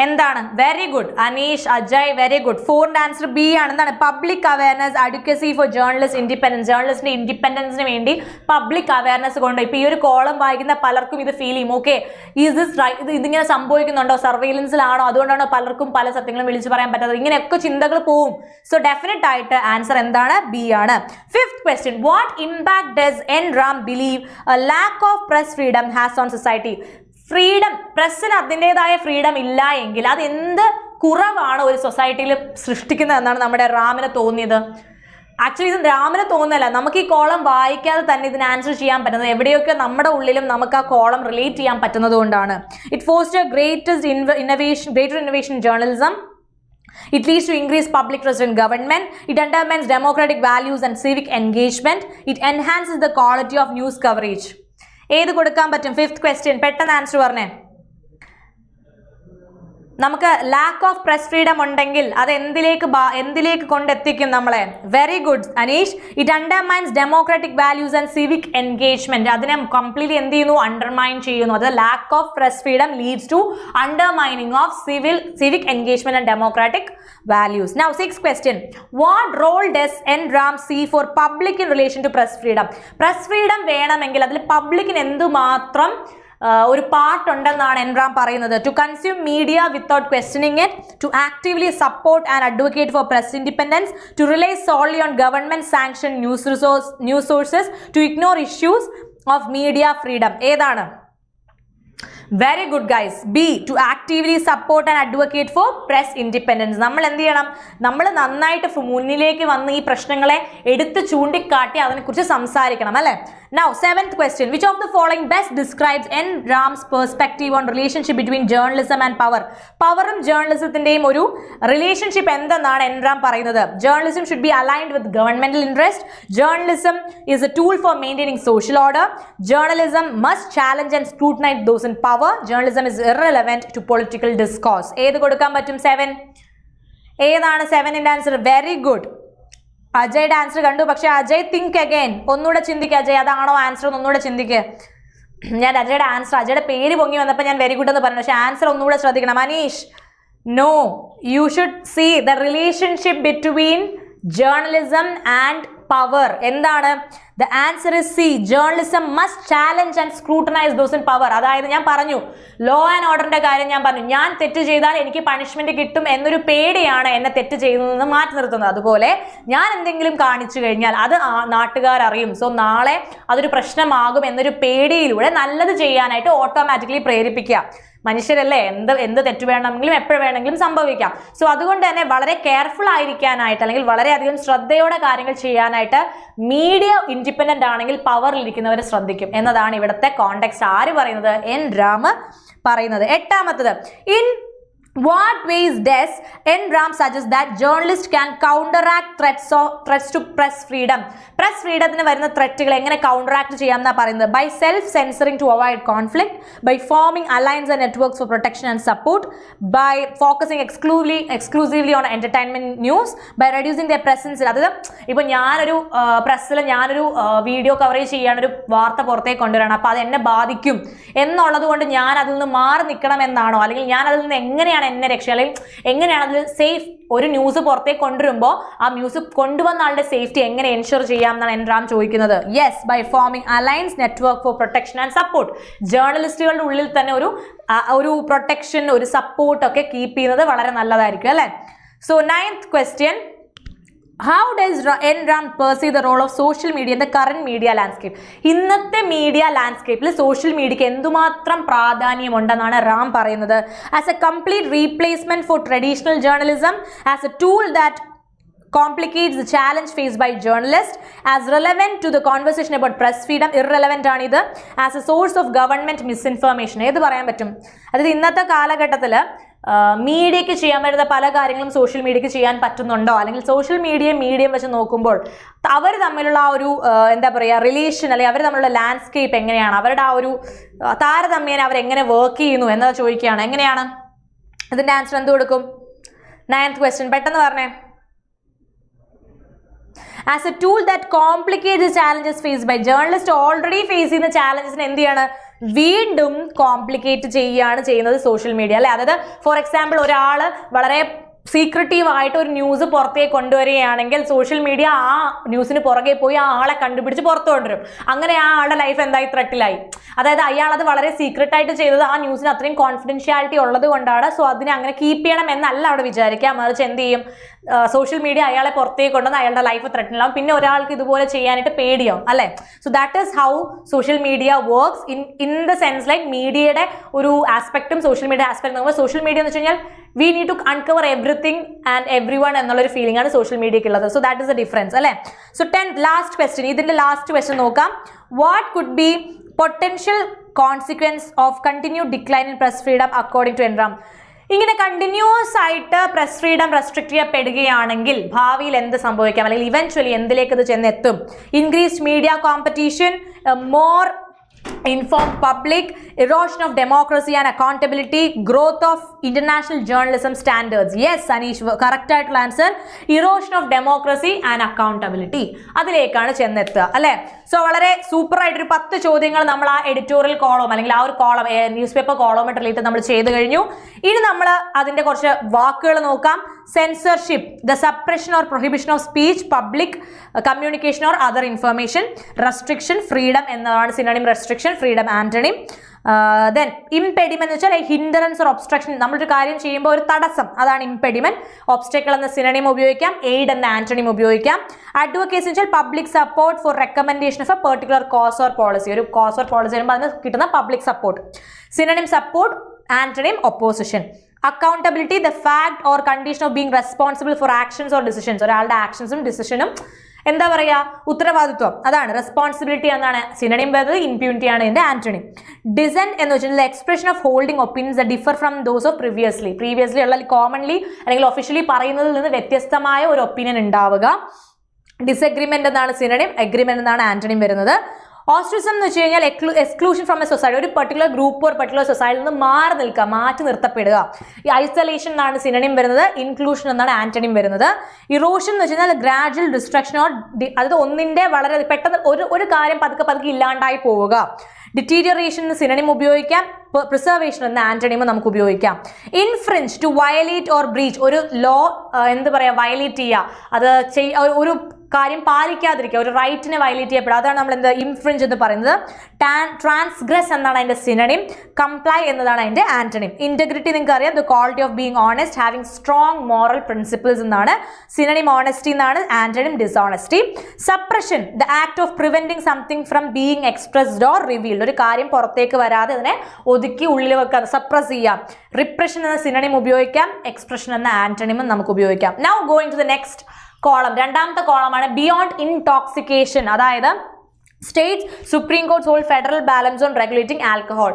എന്താണ്? Very good Aneesh, Ajay, very good. 4ന്റെ ആൻസർ ബി ആണ്. എന്താണ്? Public awareness, advocacy for journalist independence. ജേർണലിസ്റ്റിന്റെ ഇൻഡിപെൻഡൻസിന് വേണ്ടി പബ്ലിക് അവയർനെസ് കൊണ്ട് ഇപ്പൊ ഈ ഒരു കോളം വായിക്കുന്ന പലർക്കും ഇത് ഫീൽ ചെയ്യും. Okay, is this right? ഇതിങ്ങനെ സംഭവിക്കുന്നുണ്ടോ? സർവൈലൻസിലാണോ? അതുകൊണ്ടാണോ പലർക്കും പല സത്യങ്ങളും വിളിച്ചു പറയാൻ പറ്റാത്തത്? ഇങ്ങനെയൊക്കെ ചിന്തകൾ പോവും. സോ ഡെഫിനറ്റ് ആയിട്ട് ആൻസർ എന്താണ്? ബി ആണ്. 5th question, what impact does N. Ram believe a lack of press freedom has on society? Freedom, പ്രസ്സിന് അതിൻ്റെതായ ഫ്രീഡം ഇല്ല എങ്കിൽ അത് എന്ത് കുറവാണ് ഒരു സൊസൈറ്റിയിൽ സൃഷ്ടിക്കുന്നത് എന്നാണ് നമ്മുടെ റാമിന് തോന്നിയത്. ആക്ച്വലി ഇത് റാമിന് തോന്നുന്നില്ല, നമുക്ക് ഈ കോളം വായിക്കാതെ തന്നെ ഇതിന് ആൻസർ ചെയ്യാൻ പറ്റുന്നത് എവിടെയൊക്കെ നമ്മുടെ ഉള്ളിലും നമുക്ക് ആ കോളം റിലേറ്റ് ചെയ്യാൻ പറ്റുന്നത് കൊണ്ടാണ്. It foster greater innovation in journalism. It leads to increased public trust in government. It undermines democratic values and civic engagement. It enhances the quality of news coverage. ഏത് കൊടുക്കാൻ പറ്റും? 5th question. പെട്ടെന്ന് answer പറഞ്ഞേ. നമുക്ക് lakh of press freedom ഉണ്ടെങ്കിൽ അത് എന്തിലേക്ക് കൊണ്ടെത്തിക്കും നമ്മളെ? Very good Aneesh. It undermines democratic values and civic engagement. അതിനെ കംപ്ലീറ്റ്ലി എന്ത് ചെയ്യുന്നു? അണ്ടർമൈൻ ചെയ്യുന്നു. അത് lack of press freedom leads to undermining of civic engagement and democratic values. Now 6th question, what role does N. Ram see for public in relation to press freedom? Press freedom വേണമെങ്കിൽ അതിൽ പബ്ലിക്കിന് എന്തുമാത്രം ഒരു part ഉണ്ടെന്നാണ് N Ram പറയുന്നത്? To consume media without questioning it, to actively support and advocate for press independence, to rely solely on government sanction news sources, to ignore issues of media freedom. ഏതാണ്? Very good guys. B, to actively support and advocate for press independence. നമ്മൾ എന്ത് ചെയ്യണം? നമ്മൾ നന്നായിട്ട് മുന്നിലേക്ക് വന്ന് ഈ പ്രശ്നങ്ങളെ എടുത്ത് ചൂണ്ടിക്കാട്ടി അതിനെക്കുറിച്ച് സംസാരിക്കണം അല്ലേ? Now 7th question, which of the following best describes N. Ram's perspective on relationship between journalism and power? പവറും ജേർണലിസത്തിന്റെയും ഒരു റിലേഷൻഷിപ്പ് എന്തെന്നാണ് എൻ റാം പറയുന്നത്? Journalism should be aligned with governmental interest. Journalism is a tool for maintaining social order. Journalism must challenge and scrutinize those in power. Journalism is irrelevant to political discourse. ഏത് കൊടുക്കാൻ പറ്റും? 7. ഏതാണ് 7ന്റെ answer? Very good. അജയുടെ ആൻസർ കണ്ടു, പക്ഷെ Ajay think again. ഒന്നുകൂടെ ചിന്തിക്കുക അജയ്, അതാണോ ആൻസർ? ഒന്നുകൂടെ ചിന്തിക്കുക. ഞാൻ അജയുടെ ആൻസർ, അജയുടെ പേര് പൊങ്ങി വന്നപ്പോൾ ഞാൻ വെരി ഗുഡ് എന്ന് പറഞ്ഞു, പക്ഷെ ആൻസർ ഒന്നുകൂടെ ശ്രദ്ധിക്കണം. Aneesh, no, you should see the relationship between journalism and power. എന്താണ്? The answer is C. Journalism must challenge and scrutinise those in power. അതായത് ഞാൻ പറഞ്ഞു ലോ ആൻഡ് ഓർഡറിന്റെ കാര്യം ഞാൻ പറഞ്ഞു, ഞാൻ തെറ്റ് ചെയ്താൽ എനിക്ക് പണിഷ്മെന്റ് കിട്ടും എന്നൊരു പേടിയാണ് എന്നെ തെറ്റ് ചെയ്യുന്നതെന്ന് മാറ്റി നിർത്തുന്നത്. അതുപോലെ ഞാൻ എന്തെങ്കിലും കാണിച്ചു കഴിഞ്ഞാൽ അത് നാട്ടുകാർ അറിയും, സോ നാളെ അതൊരു പ്രശ്നമാകും എന്നൊരു പേടിയിലൂടെ നല്ലത് ചെയ്യാനായിട്ട് ഓട്ടോമാറ്റിക്കലി പ്രേരിപ്പിക്കുക. മനുഷ്യരല്ലേ, എന്ത് തെറ്റ് വേണമെങ്കിലും എപ്പോഴും വേണമെങ്കിലും സംഭവിക്കാം. സോ അതുകൊണ്ട് തന്നെ വളരെ കെയർഫുൾ ആയിരിക്കാനായിട്ട് അല്ലെങ്കിൽ വളരെയധികം ശ്രദ്ധയോടെ കാര്യങ്ങൾ ചെയ്യാനായിട്ട് മീഡിയ ഇൻഡിപെൻഡന്റ് ആണെങ്കിൽ പവറിലിരിക്കുന്നവരെ ശ്രദ്ധിക്കും എന്നതാണ് ഇവിടുത്തെ കോണ്ടെക്സ്റ്റ് ആര് പറയുന്നത്, എൻ രാം പറയുന്നത്. എട്ടാമത്തത്, in what ways does N. Ram suggest that journalists can counteract threats to press freedom? Press freedom ന് വരുന്ന ത്രെറ്റുകൾ എങ്ങനെ counteract ചെയ്യാമെന്നാണ് പറയുന്നത്. By self-censoring to avoid conflict, by forming alliances and networks for protection and support, by focusing exclusively on entertainment news, by reducing their presence. അതായത് ഇപ്പോൾ ഞാനൊരു പ്രസ്സിൽ ഞാനൊരു video coverage ചെയ്യാൻ ഒരു വാർത്ത പുറത്തേക്ക് കൊണ്ടുവരണം, അപ്പോൾ അത് എന്നെ ബാധിക്കും എന്നുള്ളത് കൊണ്ട് ഞാൻ അതിൽ നിന്ന് മാറി നിൽക്കണം എന്നാണോ, അല്ലെങ്കിൽ ഞാൻ അതിൽ നിന്ന് എങ്ങനെയാണ് എന്നെ രക്ഷ, അല്ലെങ്കിൽ എങ്ങനെയാണ് അതിൽ സേഫ് ഒരു ന്യൂസ് പുറത്തേക്ക് കൊണ്ടുവരുമ്പോൾ ആ ന്യൂസ് കൊണ്ടുവന്ന ആളുടെ സേഫ്റ്റി എങ്ങനെ എൻഷുർ ചെയ്യാം എന്നാണ് എൻ രാം ചോദിക്കുന്നത്. Yes, by forming alliance network for protection and support. ജേർണലിസ്റ്റുകളുടെ ഉള്ളിൽ തന്നെ ഒരു പ്രൊട്ടക്ഷൻ, ഒരു സപ്പോർട്ട് ഒക്കെ കീപ്പ് ചെയ്യുന്നത് വളരെ നല്ലതായിരിക്കും അല്ലേ. So 9th question, how does N. Ram perceive the role of social media in the current media landscape? ഇന്നത്തെ മീഡിയ ലാൻഡ്സ്കേപ്പിൽ സോഷ്യൽ മീഡിയക്ക് എന്തുമാത്രം പ്രാധാന്യമുണ്ടെന്നാണ് റാം പറയുന്നത്. As a complete replacement for traditional journalism, as a tool that complicates the challenge faced by journalists, as relevant to the conversation about press freedom, irrelevant ആണ് ഇത്, as a source of government misinformation. ഏത് പറയാൻ പറ്റും, അതായത് ഇന്നത്തെ കാലഘട്ടത്തിൽ മീഡിയയ്ക്ക് ചെയ്യാൻ പറ്റുന്ന പല കാര്യങ്ങളും സോഷ്യൽ മീഡിയയ്ക്ക് ചെയ്യാൻ പറ്റുന്നുണ്ടോ, അല്ലെങ്കിൽ സോഷ്യൽ മീഡിയം വെച്ച് നോക്കുമ്പോൾ അവർ തമ്മിലുള്ള ആ ഒരു എന്താ പറയുക റിലേഷൻ, അല്ലെങ്കിൽ അവർ തമ്മിലുള്ള ലാൻഡ്സ്കേപ്പ് എങ്ങനെയാണ്, അവരുടെ ആ ഒരു താരതമ്യേന അവരെങ്ങനെ വർക്ക് ചെയ്യുന്നു എന്നത് ചോദിക്കുകയാണ്. എങ്ങനെയാണ് ഇതിൻ്റെ ആൻസർ എന്ത് കൊടുക്കും? 9th question പെട്ടെന്ന് പറഞ്ഞേ. As a tool that complicates the challenges faced by journalists, already facing the challenges എന്ത് ചെയ്യാണ്, വീണ്ടും കോംപ്ലിക്കേറ്റ് ചെയ്യുന്നത് സോഷ്യൽ മീഡിയ അല്ലേ. അതായത് ഫോർ എക്സാമ്പിൾ ഒരാൾ വളരെ സീക്രട്ടീവ് ആയിട്ട് ഒരു ന്യൂസ് പുറത്തേക്ക് കൊണ്ടുവരികയാണെങ്കിൽ സോഷ്യൽ മീഡിയ ആ ന്യൂസിന് പുറകെ പോയി ആ ആളെ കണ്ടുപിടിച്ച് പുറത്തു കൊണ്ടുവരും. അങ്ങനെ ആ ആളുടെ ലൈഫ് എന്തായി, ത്രെട്ടിലായി. അതായത് അയാൾ അത് വളരെ സീക്രട്ട് ആയിട്ട് ചെയ്തത് ആ ന്യൂസിന് അത്രയും കോൺഫിഡൻഷ്യാലിറ്റി ഉള്ളത് കൊണ്ടാണ്. സോ അതിനെ അങ്ങനെ കീപ്പ് ചെയ്യണം എന്നല്ല അവിടെ വിചാരിക്കുക, മറിച്ച് എന്ത് ചെയ്യും, സോഷ്യൽ മീഡിയ അയാളെ പുറത്തേക്ക് കൊണ്ടുവന്ന് അയാളുടെ ലൈഫ് ത്രെട്ടനിലാവും. പിന്നെ ഒരാൾക്ക് ഇതുപോലെ ചെയ്യാനായിട്ട് പേടിയാവും അല്ലേ. So that is how social media works in the sense like മീഡിയയുടെ ഒരു ആസ്പെക്റ്റും സോഷ്യൽ മീഡിയ ആസ്പെക്ട് നോക്കുമ്പോൾ സോഷ്യൽ മീഡിയ എന്ന് വെച്ച് കഴിഞ്ഞാൽ we need to uncover everything and everyone എന്നുള്ളൊരു ഫീലിംഗ് ആണ് സോഷ്യൽ മീഡിയയ്ക്ക് ഉള്ളത്. So that is the difference അല്ലേ. സോ 10th ലാസ്റ്റ് ക്വസ്റ്റ്യൻ, ഇതിന്റെ ലാസ്റ്റ് ക്വസ്റ്റ്യൻ നോക്കാം. What could be potential consequence of continued decline in press freedom according to N. Ram? ഇങ്ങനെ continuous ആയിട്ട് press freedom restrict ചെയ്യപ്പെടുകയാണെങ്കിൽ ഭാവിയിൽ എന്ത് സംഭവിക്കാം, അല്ലെങ്കിൽ ഇവൻച്വലി എന്തിലേക്ക് ഇത് ചെന്നെത്തും? Increased media competition, more informed public, erosion of democracy and accountability, growth of international journalism standards. Yes, Anish, correct ആയിട്ടുള്ള answer erosion of democracy and accountability. അതിലേക്കാണ് ചെന്നെത്തുക അല്ലേ. സോ വളരെ സൂപ്പർ ആയിട്ടൊരു 10 ചോദ്യങ്ങൾ നമ്മൾ ആ എഡിറ്റോറിയൽ കോളം അല്ലെങ്കിൽ ആ ഒരു കോളം ന്യൂസ് പേപ്പർ കോളമായിട്ട് റിലേറ്റ് നമ്മൾ ചെയ്തു കഴിഞ്ഞു. ഇനി നമ്മൾ അതിന്റെ കുറച്ച് വാക്കുകൾ നോക്കാം. Censorship, the suppression or prohibition of speech, public communication or other information, restriction, freedom എന്നതാണ് synonym, restriction, freedom antonym. Then impediment എന്ന് വെച്ചാൽ ഹിൻഡറൻസ് ഓർ ഒബ്സ്ട്രക്ഷൻ, നമ്മളൊരു കാര്യം ചെയ്യുമ്പോൾ ഒരു തടസ്സം, അതാണ് ഇംപെഡിമെന്റ്. ഒബ്സ്റ്റക്കിൾ എന്ന സിനോണിം ഉപയോഗിക്കാം, എയ്ഡ് എന്ന ആന്റണിം ഉപയോഗിക്കാം. അഡ്വക്കേസി എന്ന് വെച്ചാൽ public support for recommendation of a particular cause or policy, ഒരു കോസ് ഓർ പോളിസി വരുമ്പോൾ അതിന് കിട്ടുന്ന public support. Synonym support, antonym opposition. Accountability, the fact or condition of being responsible for actions or decisions, ഒരാളുടെ ആക്ഷൻസും ഡിസിഷനും എന്താ പറയുക, ഉത്തരവാദിത്വം, അതാണ് റെസ്പോൺസിബിലിറ്റി എന്നാണ് സിനോണിം വരുന്നത്. ഇംപ്യൂണിറ്റി ആണ് ഇതിന്റെ ആന്റണിം. ഡിസെന്റ് എന്ന് വെച്ചാൽ expression of holding opinions differ from those of previously ഉള്ള കോമൺലി അല്ലെങ്കിൽ ഒഫീഷ്യലി പറയുന്നതിൽ നിന്ന് വ്യത്യസ്തമായ ഒരു ഒപ്പീനിയൻ ഉണ്ടാവുക. ഡിസഗ്രിമെന്റ് എന്നാണ് സിനോണിം, അഗ്രിമെന്റ് എന്നാണ് ആന്റണിം വരുന്നത്. ഓസ്ട്രിസം എന്ന് വെച്ച് കഴിഞ്ഞാൽ എക്സ്ക്ലൂഷൻ ഫ്രം എ സൊസൈറ്റി, ഒരു പെർട്ടിക്കുലർ ഗ്രൂപ്പ് ഓർ പെർട്ടിക്കുലർ സൊസൈറ്റിയിൽ നിന്ന് മാറി നിൽക്കുക, മാറ്റി നിർത്തപ്പെടുക. ഈ ഐസൊലേഷൻ എന്നാണ് സിനോണിം വരുന്നത്, ഇൻക്ലൂഷൻ എന്നാണ് ആന്റണിം വരുന്നത്. ഇറോഷൻ എന്ന് വെച്ച് കഴിഞ്ഞാൽ ഗ്രാജുവൽ ഡിസ്ട്രക്ഷൻ ഓർ അതായത് ഒന്നിന്റെ വളരെ പെട്ടെന്ന് ഒരു കാര്യം പതുക്കെ ഇല്ലാണ്ടായി പോവുക. ഡിറ്റീരിയറേഷൻ എന്ന് സിനോണിം ഉപയോഗിക്കാം, പ്രിസർവേഷൻ എന്ന ആന്റണിം നമുക്ക് ഉപയോഗിക്കാം. Infringe, to violate or breach, ഒരു ലോ എന്താ പറയുക വയലേറ്റ് ചെയ്യുക, അത് ഒരു കാര്യം പാലിക്കാതിരിക്കുക, ഒരു റൈറ്റിനെ വയലേറ്റ് ചെയ്യപ്പെടുക, അതാണ് നമ്മൾ എന്ത് ഇൻഫ്രിഞ്ച് എന്ന് പറയുന്നത്. ട്രാൻസ്ഗ്രസ് എന്നാണ് അതിന്റെ സിനണിം, കംപ്ലൈ എന്നതാണ് അതിന്റെ ആന്റണിം. ഇന്റഗ്രിറ്റി നിങ്ങൾക്ക് അറിയാം, the quality of being honest, having strong moral principles എന്നാണ് സിനണിം. ഓണസ്റ്റി എന്നാണ് antonym dishonesty. Suppression, the act of preventing something from being expressed or revealed, ഒരു കാര്യം പുറത്തേക്ക് വരാതെ അതിനെ ഒതുക്കി ഉള്ളിൽ വെക്കുക, സപ്രസ് ചെയ്യാം. റിപ്രഷൻ എന്ന സിനണിം ഉപയോഗിക്കാം, എക്സ്പ്രഷൻ എന്ന ആന്റണിമും നമുക്ക് ഉപയോഗിക്കാം. Now going to the next column, രണ്ടാമത്തെ കോളമാണ് ബിയോണ്ട് ഇൻടോക്സിക്കേഷൻ. അതായത് state supreme courts hold federal balance on regulating alcohol.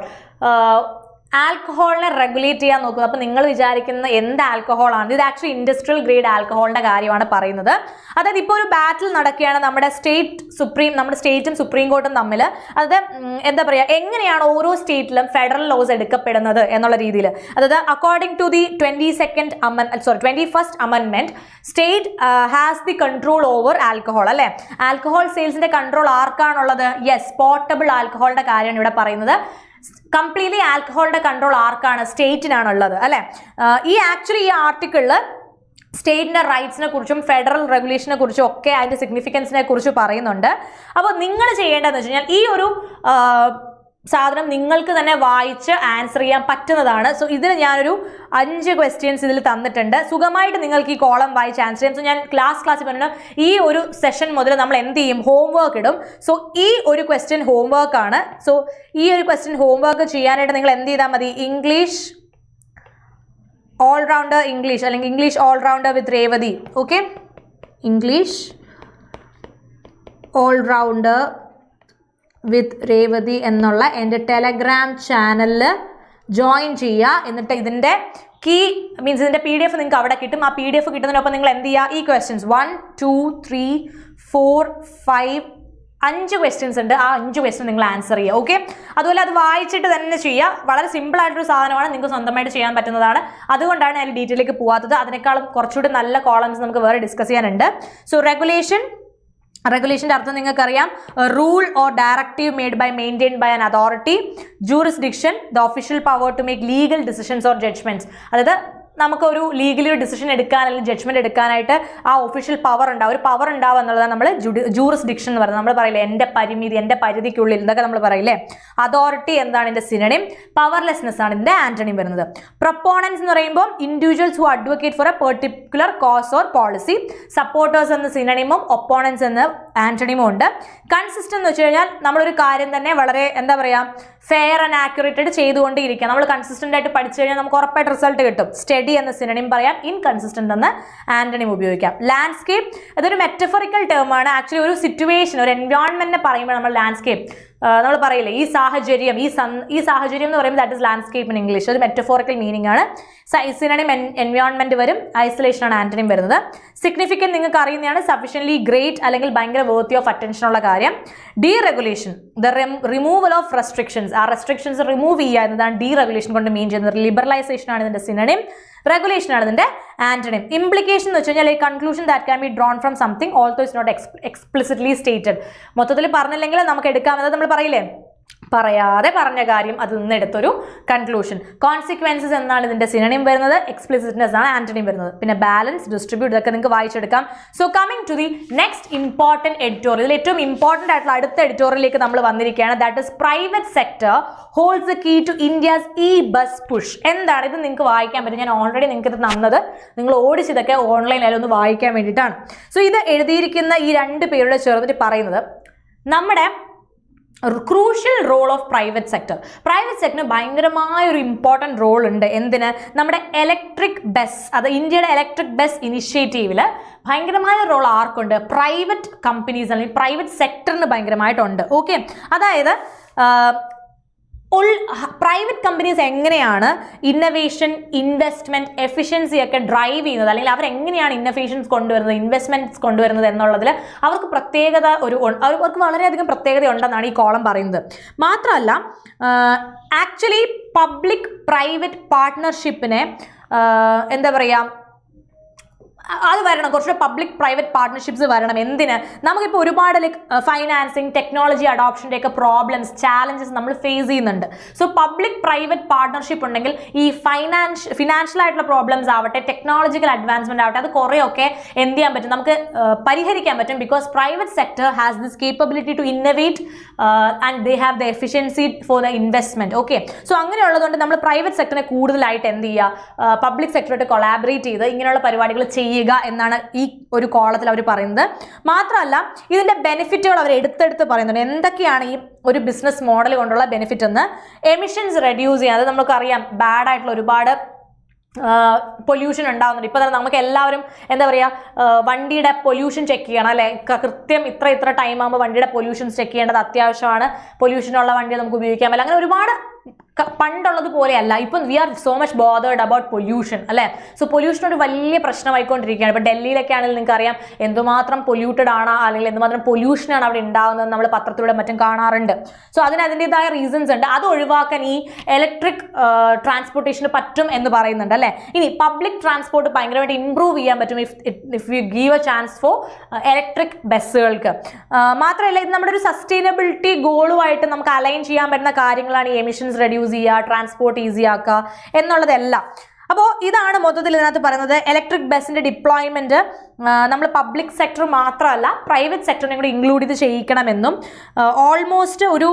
ആൽക്കഹോളിനെ റെഗുലേറ്റ് ചെയ്യാൻ നോക്കുന്നത്. അപ്പോൾ നിങ്ങൾ വിചാരിക്കുന്ന എന്ത് ആൽക്കഹോളാണ് ഇത്? ആക്ച്വലി ഇൻഡസ്ട്രിയൽ ഗ്രേഡ് ആൽക്കഹോളിന്റെ കാര്യമാണ് പറയുന്നത്. അതായത് ഇപ്പോൾ ഒരു ബാറ്റിൽ നടക്കുകയാണ് നമ്മുടെ സ്റ്റേറ്റും സുപ്രീം കോർട്ടും തമ്മിൽ. അതായത് എന്താ പറയുക, എങ്ങനെയാണ് ഓരോ സ്റ്റേറ്റിലും ഫെഡറൽ ലോസ് എടുക്കപ്പെടുന്നത് എന്നുള്ള രീതിയിൽ. അതായത് അക്കോർഡിംഗ് ടു ദി 21st അമെൻമെന്റ് state has the control over alcohol. അല്ലെ, ആൽക്കഹോൾ സെയിൽസിന്റെ കൺട്രോൾ ആർക്കാണുള്ളത്? യെസ്, പോർട്ടബിൾ ആൽക്കഹോളിന്റെ കാര്യമാണ് ഇവിടെ പറയുന്നത്. കംപ്ലീറ്റ്ലി ആൽക്കഹോളിന്റെ കൺട്രോൾ ആർക്കാണ്? സ്റ്റേറ്റിനാണുള്ളത്. അല്ലെ, ഈ ആർട്ടിക്കിളിൽ സ്റ്റേറ്റിന്റെ റൈറ്റ്സിനെ കുറിച്ചും ഫെഡറൽ റെഗുലേഷനെ കുറിച്ചും ഒക്കെ അതിന്റെ സിഗ്നിഫിക്കൻസിനെ കുറിച്ച് പറയുന്നുണ്ട്. അപ്പോൾ നിങ്ങൾ ചെയ്യേണ്ടതെന്ന് വെച്ച് കഴിഞ്ഞാൽ ഈ ഒരു സാധനം നിങ്ങൾക്ക് തന്നെ വായിച്ച് ആൻസർ ചെയ്യാൻ പറ്റുന്നതാണ്. സോ ഇതിൽ ഞാനൊരു 5 ക്വസ്റ്റ്യൻസ് ഇതിൽ തന്നിട്ടുണ്ട്. സുഖമായിട്ട് നിങ്ങൾക്ക് ഈ കോളം വായിച്ച് ആൻസർ ചെയ്യാം. സോ ഞാൻ ക്ലാസ്സിൽ പറഞ്ഞു ഈ ഒരു സെഷൻ മുതൽ നമ്മൾ എന്ത് ചെയ്യും, ഹോംവർക്ക് ഇടും. സോ ഈ ഒരു ക്വസ്റ്റ്യൻ ഹോംവർക്ക് ആണ്. സോ ഈ ഒരു ക്വസ്റ്റ്യൻ ഹോംവർക്ക് ചെയ്യാനായിട്ട് നിങ്ങൾ എന്ത് ചെയ്താൽ മതി, ഇംഗ്ലീഷ് ഓൾറൗണ്ടർ ഇംഗ്ലീഷ് അല്ലെങ്കിൽ ഇംഗ്ലീഷ് ഓൾറൗണ്ടർ വിത്ത് രേവതി. ഓക്കെ, ഇംഗ്ലീഷ് ഓൾറൗണ്ടർ വിത്ത് രേവതി എന്നുള്ള എൻ്റെ ടെലഗ്രാം ചാനലിൽ ജോയിൻ ചെയ്യുക. എന്നിട്ട് ഇതിൻ്റെ ഇതിൻ്റെ PDF നിങ്ങൾക്ക് അവിടെ കിട്ടും. ആ PDF കിട്ടുന്നതിനൊപ്പം നിങ്ങൾ എന്ത് ചെയ്യുക, ഈ ക്വസ്റ്റ്യൻസ് 1 2 3 4 5 5 ക്വസ്റ്റ്യൻസ് ഉണ്ട്. ആ 5 ക്വസ്റ്റ്യൻ നിങ്ങൾ ആൻസർ ചെയ്യുക. ഓക്കെ, അതുപോലെ അത് വായിച്ചിട്ട് തന്നെ ചെയ്യുക. വളരെ സിമ്പിൾ ആയിട്ടൊരു സാധനമാണ്, നിങ്ങൾക്ക് സ്വന്തമായിട്ട് ചെയ്യാൻ പറ്റുന്നതാണ്. അതുകൊണ്ടാണ് ഞാൻ ഡീറ്റെയിലേക്ക് പോകാത്തത്. അതിനേക്കാളും കുറച്ചുകൂടി നല്ല കോളംസ് നമുക്ക് വേറെ ഡിസ്കസ് ചെയ്യാനുണ്ട്. സോ റെഗുലേഷൻ്റെ അർത്ഥം നിങ്ങൾക്കറിയാം, rule or directive made by maintained by an authority. Jurisdiction, the official power to make legal decisions or judgments. അതായത് നമുക്കൊരു ലീഗലി ഒരു ഡിസിഷൻ എടുക്കാൻ അല്ലെങ്കിൽ ജഡ്ജ്മെന്റ് എടുക്കാനായിട്ട് ആ ഒഫീഷ്യൽ പവർ ഉണ്ടാവും. ഒരു പവർ ഉണ്ടാവുക എന്നുള്ളതാണ് നമ്മൾ ജൂറിസ്ഡിക്ഷൻ എന്ന് പറയുന്നത്. നമ്മൾ പറയില്ലേ എൻ്റെ പരിമിതി, എൻ്റെ പരിധിക്കുള്ളിൽ, ഇതൊക്കെ നമ്മൾ പറയില്ലേ. അതോറിറ്റി എന്താണ് ഇതിന്റെ സിനണിം, പവർലെസ്നെസ് ആണ് ഇതിന്റെ ആന്റണിം വരുന്നത്. പ്രൊപ്പോണൻസ് എന്ന് പറയുമ്പോൾ individuals who advocate for a particular cause or policy. Supporters എന്ന സിനണിമും ഒപ്പോണൻസ് എന്ന ആന്റണിമും ഉണ്ട്. കൺസിസ്റ്റന്റ് എന്ന് വെച്ച് കഴിഞ്ഞാൽ നമ്മളൊരു കാര്യം തന്നെ വളരെ എന്താ പറയുക ഫെയർ ആൻഡ് ആക്യുറേറ്റ് ചെയ്തുകൊണ്ടിരിക്കുക. നമ്മൾ കൺസിസ്റ്റന്റ് ആയിട്ട് പഠിച്ചു കഴിഞ്ഞാൽ നമുക്ക് ഉറപ്പായിട്ട് റിസൾട്ട് കിട്ടും. സ്റ്റഡി എന്ന സിനണിം പറയാം, ഇൻകൺസിസ്റ്റന്റ് എന്ന ആന്റണിം ഉപയോഗിക്കാം. ലാൻഡ്സ്കേപ്പ് അതൊരു മെറ്റഫറിക്കൽ ടേം ആണ്. ആക്ച്വലി ഒരു സിറ്റുവേഷൻ, ഒരു എൻവയോൺമെന്റിനെ പറയുമ്പോൾ നമ്മൾ ലാൻഡ്സ്കേപ്പ് നമ്മൾ പറയില്ലേ ഈ സാഹചര്യം, ഈ സാഹചര്യം എന്ന് പറയുമ്പോൾ that is landscape in English. ഒരു മെറ്റഫോറിക്കൽ മീനിങ് ആണ്. സിനണിം എൻവയോൺമെന്റ് വരും, ഐസൊലേഷൻ ആണ് ആന്റണിം വരുന്നത്. സിഗ്നിഫിക്കൻറ്റ് നിങ്ങൾക്ക് അറിയുന്നതാണ്, സഫീഷ്യൻറ്റ്ലി ഗ്രേറ്റ് അല്ലെങ്കിൽ ഭയങ്കര വേർത്തി ഓഫ് അറ്റൻഷൻ ഉള്ള കാര്യം. Deregulation, the removal of restrictions, ആ റെസ്ട്രിക്ഷൻസ് റിമൂവ് ചെയ്യുക എന്നതാണ് ഡീറെഗുലേഷൻ കൊണ്ട് മീൻ ചെയ്യുന്നത്. ലിബറലൈസേഷൻ ആണ് ഇതിന്റെ സിനണിം, റെഗുലേഷൻ ആണ് ഇതിന്റെ ആന്റണിം. ഇംപ്ലിക്കേഷൻ എന്ന് വെച്ച് കഴിഞ്ഞാൽ ഈ conclusion that can be drawn from something also is not explicitly stated. മൊത്തത്തിൽ പറഞ്ഞില്ലെങ്കിൽ നമുക്ക് എടുക്കാമെന്നത് നമ്മൾ പറയില്ലേ, പറയാതെ പറഞ്ഞ കാര്യം അതിൽ നിന്ന് എടുത്തൊരു കൺക്ലൂഷൻ. കോൺസിക്വൻസസ് എന്നാണ് ഇതിന്റെ സിനണിം വരുന്നത്, എക്സ്പ്ലിസിറ്റ്നെസ് ആണ് ആന്റണിം വരുന്നത്. പിന്നെ ബാലൻസ്, ഡിസ്ട്രിബ്യൂട്ട്, ഇതൊക്കെ നിങ്ങൾക്ക് വായിച്ചെടുക്കാം. So coming to the next important editorial. ഇതിൽ ഏറ്റവും ഇമ്പോർട്ടൻ്റ് ആയിട്ടുള്ള അടുത്ത എഡിറ്റോറിയലിലേക്ക് നമ്മൾ വന്നിരിക്കുകയാണ്. That is private sector holds the key to India's E bus push. എന്താണ് ഇത്? നിങ്ങൾക്ക് വായിക്കാൻ പറ്റും. ഞാൻ ഓൾറെഡി നിങ്ങൾക്ക് ഇത് തന്നത്, നിങ്ങൾ ഓടിച്ചതൊക്കെ ഓൺലൈനിൽ ഒന്ന് വായിക്കാൻ വേണ്ടിയിട്ടാണ്. സോ ഇത് എഴുതിയിരിക്കുന്ന ഈ 2 പേരുടെ ചേർന്നിട്ട് പറയുന്നത് നമ്മുടെ crucial role of private sector. Private സെക്ടറിന് ഭയങ്കരമായ ഒരു ഇമ്പോർട്ടൻറ്റ് റോൾ ഉണ്ട്. എന്തിന്? നമ്മുടെ ഇലക്ട്രിക് ബസ്, അത് ഇന്ത്യയുടെ ഇലക്ട്രിക് ബസ് ഇനിഷ്യേറ്റീവിൽ ഭയങ്കരമായ റോൾ ആർക്കുണ്ട്? പ്രൈവറ്റ് കമ്പനീസ് അല്ലെങ്കിൽ പ്രൈവറ്റ് സെക്ടറിന് ഭയങ്കരമായിട്ടുണ്ട്. ഓക്കെ, അതായത് പ്രൈവറ്റ് കമ്പനീസ് എങ്ങനെയാണ് ഇന്നവേഷൻ, ഇൻവെസ്റ്റ്മെന്റ്, എഫിഷ്യൻസി ഒക്കെ ഡ്രൈവ് ചെയ്യുന്നത്, അല്ലെങ്കിൽ അവരെങ്ങനെയാണ് ഇന്നോവേഷൻസ് കൊണ്ടുവരുന്നത്, ഇൻവെസ്റ്റ്മെന്റ്സ് കൊണ്ടുവരുന്നത് എന്നുള്ളതിൽ അവർക്ക് പ്രത്യേകത അവർക്ക് വളരെയധികം പ്രത്യേകത ഉണ്ടെന്നാണ് ഈ കോളം പറയുന്നത്. മാത്രമല്ല ആക്ച്വലി പബ്ലിക് പ്രൈവറ്റ് പാർട്ട്ണർഷിപ്പിനെ എന്താ പറയുക അത് വരണം, കുറച്ചുകൂടെ പബ്ലിക് പ്രൈവറ്റ് പാർട്ട്ണർഷിപ്സ് വരണം. എന്തിന്? നമുക്കിപ്പോൾ ഒരുപാട് ലൈക്ക് ഫൈനാൻസിങ്, ടെക്നോളജി അഡോപ്ഷൻ്റെ ഒക്കെ പ്രോബ്ലംസ്, ചാലഞ്ചസ് നമ്മൾ ഫേസ് ചെയ്യുന്നുണ്ട്. സോ പബ്ലിക് പ്രൈവറ്റ് പാർട്ട്ണർഷിപ്പ് ഉണ്ടെങ്കിൽ ഈ ഫിനാൻഷ്യൽ ആയിട്ടുള്ള പ്രോബ്ലംസ് ആവട്ടെ, ടെക്നോളജിക്കൽ അഡ്വാൻസ്മെന്റ് ആവട്ടെ, അത് കുറേയൊക്കെ എന്ത് ചെയ്യാൻ പറ്റും, നമുക്ക് പരിഹരിക്കാൻ പറ്റും. Because private sector has this capability to innovate and they have the efficiency for the investment. Okay, so അങ്ങനെയുള്ളതുകൊണ്ട് നമ്മൾ പ്രൈവറ്റ് സെക്ടറിനെ കൂടുതലായിട്ട് എന്ത് ചെയ്യുക, പബ്ലിക് സെക്ടറായിട്ട് കൊളാബറേറ്റ് ചെയ്ത് ഇങ്ങനെയുള്ള പരിപാടികൾ ചെയ്യുക എന്നാണ് ഈ ഒരു കോളത്തിൽ അവർ പറയുന്നത്. മാത്രമല്ല ഇതിന്റെ ബെനിഫിറ്റുകൾ അവർ എടുത്തെടുത്ത് പറയുന്നുണ്ട്. എന്തൊക്കെയാണ് ഈ ഒരു ബിസിനസ് മോഡൽ കൊണ്ടുള്ള ബെനിഫിറ്റ് എന്ന്? എമിഷൻസ് റെഡ്യൂസ് ചെയ്യുക. അത് നമുക്കറിയാം, ബാഡ് ആയിട്ടുള്ള ഒരുപാട് പൊല്യൂഷൻ ഉണ്ടാകുന്നുണ്ട്. ഇപ്പോൾ തന്നെ നമുക്ക് എല്ലാവരും എന്താ പറയുക, വണ്ടിയുടെ പൊല്യൂഷൻ ചെക്ക് ചെയ്യണം അല്ലേ, കൃത്യം ഇത്ര ടൈം ആകുമ്പോൾ വണ്ടിയുടെ പൊല്യൂഷൻസ് ചെക്ക് ചെയ്യേണ്ടത് അത്യാവശ്യമാണ്. പൊല്യൂഷനുള്ള വണ്ടി നമുക്ക് ഉപയോഗിക്കാൻ പറ്റില്ല. അങ്ങനെ ഒരുപാട് പണ്ടുള്ളത് പോലെയല്ല. ഇപ്പം we are so much bothered about pollution അല്ലേ. സോ പൊല്യൂഷൻ ഒരു വലിയ പ്രശ്നമായിക്കൊണ്ടിരിക്കുകയാണ്. ഇപ്പോൾ ഡൽഹിയിലൊക്കെ ആണെങ്കിൽ നിങ്ങൾക്ക് അറിയാം എന്തുമാത്രം പൊല്യൂട്ടഡ് ആണ്, അല്ലെങ്കിൽ എന്തുമാത്രം പൊല്യൂഷനാണ് അവിടെ ഉണ്ടാകുന്നത്, നമ്മൾ പത്രത്തിലൂടെ മറ്റും കാണാറുണ്ട്. സോ അതിൻ്റെതായ റീസൺസ് ഉണ്ട്. അത് ഒഴിവാക്കാൻ ഈ ഇലക്ട്രിക് ട്രാൻസ്പോർട്ടേഷന് പറ്റും എന്ന് പറയുന്നുണ്ട് അല്ലേ. ഇനി പബ്ലിക് ട്രാൻസ്പോർട്ട് ഭയങ്കരമായിട്ട് ഇംപ്രൂവ് ചെയ്യാൻ പറ്റും if you give a chance for electric ബസ്സുകൾക്ക്. മാത്രമല്ല ഇത് നമ്മുടെ ഒരു സസ്റ്റൈനബിലിറ്റി ഗോളുമായിട്ട് നമുക്ക് അലൈൻ ചെയ്യാൻ പറ്റുന്ന കാര്യങ്ങളാണ് ഈ എമിഷൻസ് റെഡ്യൂസ് ചെയ്യുക, ട്രാൻസ്പോർട്ട് ഈസി ആക്കുക എന്നുള്ളതെല്ലാം. അപ്പോൾ ഇതാണ് മൊത്തത്തിൽ ഇതിനകത്ത് പറയുന്നത്. ഇലക്ട്രിക് ബസ്സിന്റെ ഡിപ്ലോയ്മെന്റ് നമ്മൾ പബ്ലിക് സെക്ടർ മാത്രമല്ല പ്രൈവറ്റ് സെക്ടറിനെ കൂടി ഇൻക്ലൂഡ് ചെയ്ത് ചെയ്യിക്കണമെന്നും, ഓൾമോസ്റ്റ് ഒരു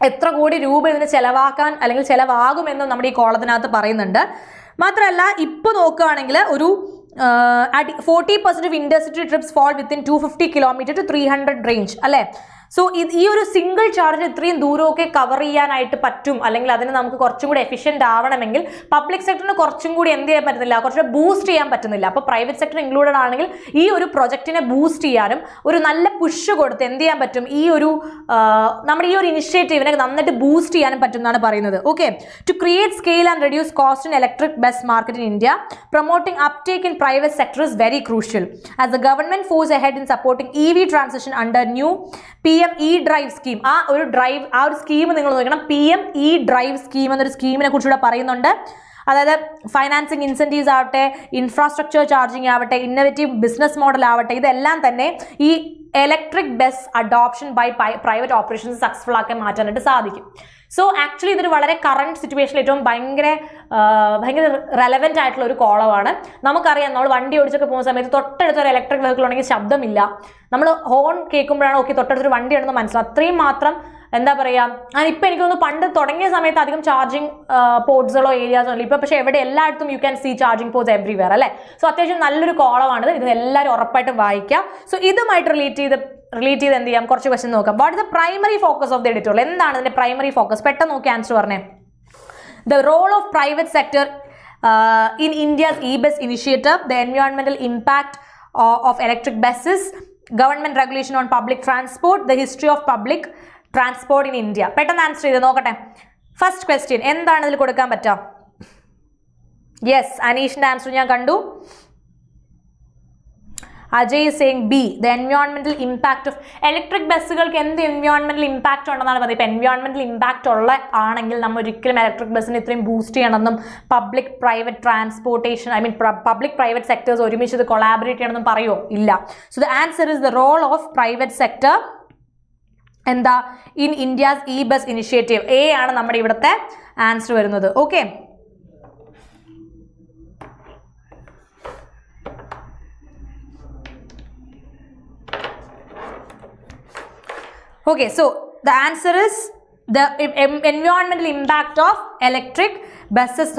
എത്ര കോടി രൂപ ഇതിന് ചെലവാക്കാൻ അല്ലെങ്കിൽ ചെലവാകുമെന്നും നമ്മുടെ ഈ കോളത്തിനകത്ത് പറയുന്നുണ്ട്. മാത്രമല്ല ഇപ്പോൾ നോക്കുകയാണെങ്കിൽ ഒരു 40% of industry trips fall within 250 kilometre to 300 range അല്ലേ. സോ ഈ ഒരു സിംഗിൾ ചാർജ് ഇത്രയും ദൂരമൊക്കെ കവർ ചെയ്യാനായിട്ട് പറ്റും. അല്ലെങ്കിൽ അതിന് നമുക്ക് കുറച്ചും കൂടി എഫിഷ്യൻ്റ് ആവണമെങ്കിൽ പബ്ലിക് സെക്ടറിന് കുറച്ചും കൂടി എന്ത് ചെയ്യാൻ പറ്റുന്നില്ല, കുറച്ചുകൂടെ ബൂസ്റ്റ് ചെയ്യാൻ പറ്റുന്നില്ല. അപ്പോൾ പ്രൈവറ്റ് സെക്ടർ ഇൻക്ലൂഡഡ് ആണെങ്കിൽ ഈ ഒരു പ്രൊജക്റ്റിനെ ബൂസ്റ്റ് ചെയ്യാനും ഒരു നല്ല പുഷ് കൊടുത്ത് എന്ത് ചെയ്യാൻ പറ്റും, ഈ ഒരു നമ്മുടെ ഈ ഒരു ഇനിഷ്യേറ്റീവിനെ നന്നായിട്ട് ബൂസ്റ്റ് ചെയ്യാനും പറ്റും എന്നാണ് പറയുന്നത്. Okay, to create scale and reduce cost in electric bus market in India, promoting uptake in private sector is very crucial as the government forges ahead in supporting EV transition under new PM E-Drive scheme. ആ ഒരു scheme നിങ്ങൾ നോക്കണം. PM E-Drive scheme എന്നൊരു സ്കീമിനെ കുറിച്ചുകൂടെ പറയുന്നുണ്ട്. അതായത് financing incentives ആവട്ടെ, infrastructure charging ആവട്ടെ, ഇന്നോവേറ്റീവ് ബിസിനസ് മോഡൽ ആവട്ടെ, ഇതെല്ലാം തന്നെ ഈ electric bus adoption by private operations successful ആക്കി മാറ്റാനായിട്ട് സാധിക്കും. സോ ആക്ച്വലി ഇതൊരു വളരെ കറണ്ട് സിറ്റുവേഷനിൽ ഏറ്റവും ഭയങ്കര റെലവെന്റ് ആയിട്ടുള്ള ഒരു കോളമാണ്. നമുക്കറിയാം, നമ്മൾ വണ്ടി ഓടിച്ചൊക്കെ പോകുന്ന സമയത്ത് തൊട്ടടുത്തൊരു ഇലക്ട്രിക് വെഹിക്കിൾ ഉണ്ടെങ്കിൽ ശബ്ദമില്ല, നമ്മൾ ഹോൺ കേൾക്കുമ്പോഴാണ് ഓക്കെ തൊട്ടടുത്തൊരു വണ്ടി ഉണ്ടെന്ന് മനസ്സിലാവും. അത്രയും മാത്രം എന്താ പറയുക, ഇപ്പം എനിക്ക് തോന്നുന്നു പണ്ട് തുടങ്ങിയ സമയത്ത് അധികം ചാർജിങ് പോർട്സുകളോ ഏരിയാസോ ഇല്ല. ഇപ്പം പക്ഷേ എവിടെ എല്ലായിടത്തും you can see charging ports everywhere അല്ലേ. സോ അത്യാവശ്യം നല്ലൊരു കോളമാണിത്. ഇത് എല്ലാവരും ഉറപ്പായിട്ടും വായിക്കുക. സോ ഇതുമായിട്ട് റിലേറ്റ് ചെയ്ത് എന്ത് ചെയ്യാം, കുറച്ച് ക്വസ്റ്റ്യൻ നോക്കാം. What is the primary focus of the editorial? എന്താണ് ഇതിന്റെ പ്രൈമറി ഫോക്കസ്? പെട്ടെന്ന് നോക്കി ആൻസർ പറഞ്ഞേ. The role of private sector in India's e-bus initiative, the environmental impact of electric buses, government regulation on public transport, the history of public transport in India. പെട്ടെന്ന് answer ചെയ്ത് നോക്കട്ടെ. First question എന്താണ് ഇതിൽ കൊടുക്കാൻ പറ്റുക? Yes, അനീഷിന്റെ answer ഞാൻ കണ്ടു. Ajay is saying B, the environmental impact of electric ബസ്സുകൾക്ക് എന്ത് എൻവയോൺമെന്റൽ ഇമ്പാക്ട് ഉണ്ടെന്നാണ് പറയുന്നത്. ഇപ്പം എൻവയോൺമെന്റൽ ഇമ്പാക്ട് ഉള്ള ആണെങ്കിൽ നമ്മൾ ഒരിക്കലും ഇലക്ട്രിക് ബസ്സിന് ഇത്രയും ബൂസ്റ്റ് ചെയ്യണമെന്നും public private transportation public private sectors ഒരുമിച്ച് ഇത് കൊളാബറേറ്റ് ചെയ്യണമെന്നും പറയുമോ? ഇല്ല. So the answer is the role of private sector എന്താ in India's E-bus initiative. A ആണ് നമ്മുടെ ഇവിടുത്തെ ആൻസർ വരുന്നത്. Okay, okay, so the answer is the environmental impact of electric buses,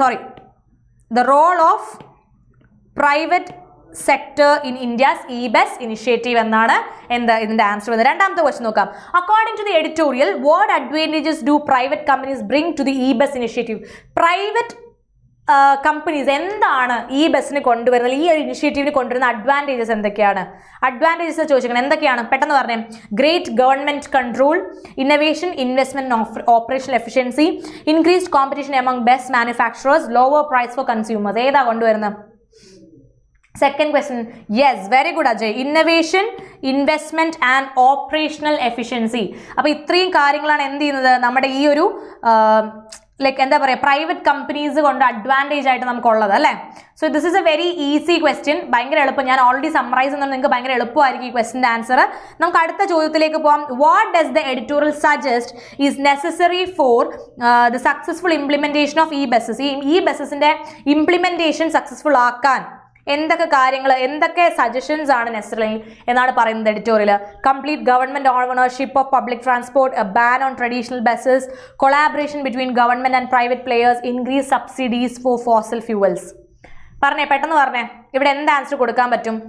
the role of private sector in India's E-bus initiative എന്നാണ് ഇതിന്റെ answer വന്നത്. രണ്ടാമത്തെ question നോക്കാം. According to the editorial, what advantages do private companies bring to the E-bus initiative? Private companies എന്താണ് ഈ ബസ്സിന് കൊണ്ടുവരുന്നത്, ഈ ഒരു ഇനിഷ്യേറ്റീവിന് കൊണ്ടുവരുന്ന അഡ്വാൻറ്റേജസ് എന്തൊക്കെയാണ്? അഡ്വാൻറ്റേജസ് ചോദിച്ചിരിക്കുന്നത് എന്തൊക്കെയാണ്? പെട്ടെന്ന് പറഞ്ഞേ. Great government control, innovation, investment, operational efficiency, increased competition among best manufacturers, lower price for consumers. ഏതാ കൊണ്ടുവരുന്നത്? Second question. Yes, very good Ajay. Innovation, investment and operational efficiency. അപ്പോൾ ഇത്രയും കാര്യങ്ങളാണ് എന്ത് ചെയ്യുന്നത്, നമ്മുടെ ഈ ഒരു ലൈക്ക് എന്താ പറയുക പ്രൈവറ്റ് കമ്പനീസ് കൊണ്ട് അഡ്വാൻറ്റേജ് ആയിട്ട് നമുക്കുള്ളത് അല്ലേ. So this is A very easy question, ഭയങ്കര എളുപ്പം. ഞാൻ ഓൾറെഡി സമ്മറൈസ് ചെയ്യുന്നത് നിങ്ങൾക്ക് ഭയങ്കര എളുപ്പമായിരിക്കും ഈ ക്വസ്റ്റിൻ്റെ ആൻസർ. നമുക്ക് അടുത്ത ചോദ്യത്തിലേക്ക് പോകാം. What does the editorial suggest is necessary for the successful implementation of E buses? ഈ ബസ്സസിന്റെ ഇംപ്ലിമെന്റേഷൻ സക്സസ്ഫുൾ ആക്കാൻ എന്തൊക്കെ കാര്യങ്ങൾ, എന്തൊക്കെ സജഷൻസ് ആണ് നെസസറി എന്നാണ് പറയുന്നത് editorial? Complete government ownership of public transport, a ban on traditional buses, collaboration between government and private players, increase subsidies for fossil fuels. പറഞ്ഞേ, പെട്ടെന്ന് പറഞ്ഞേ, ഇവിടെ എന്ത് ആൻസർ കൊടുക്കാൻ പറ്റും?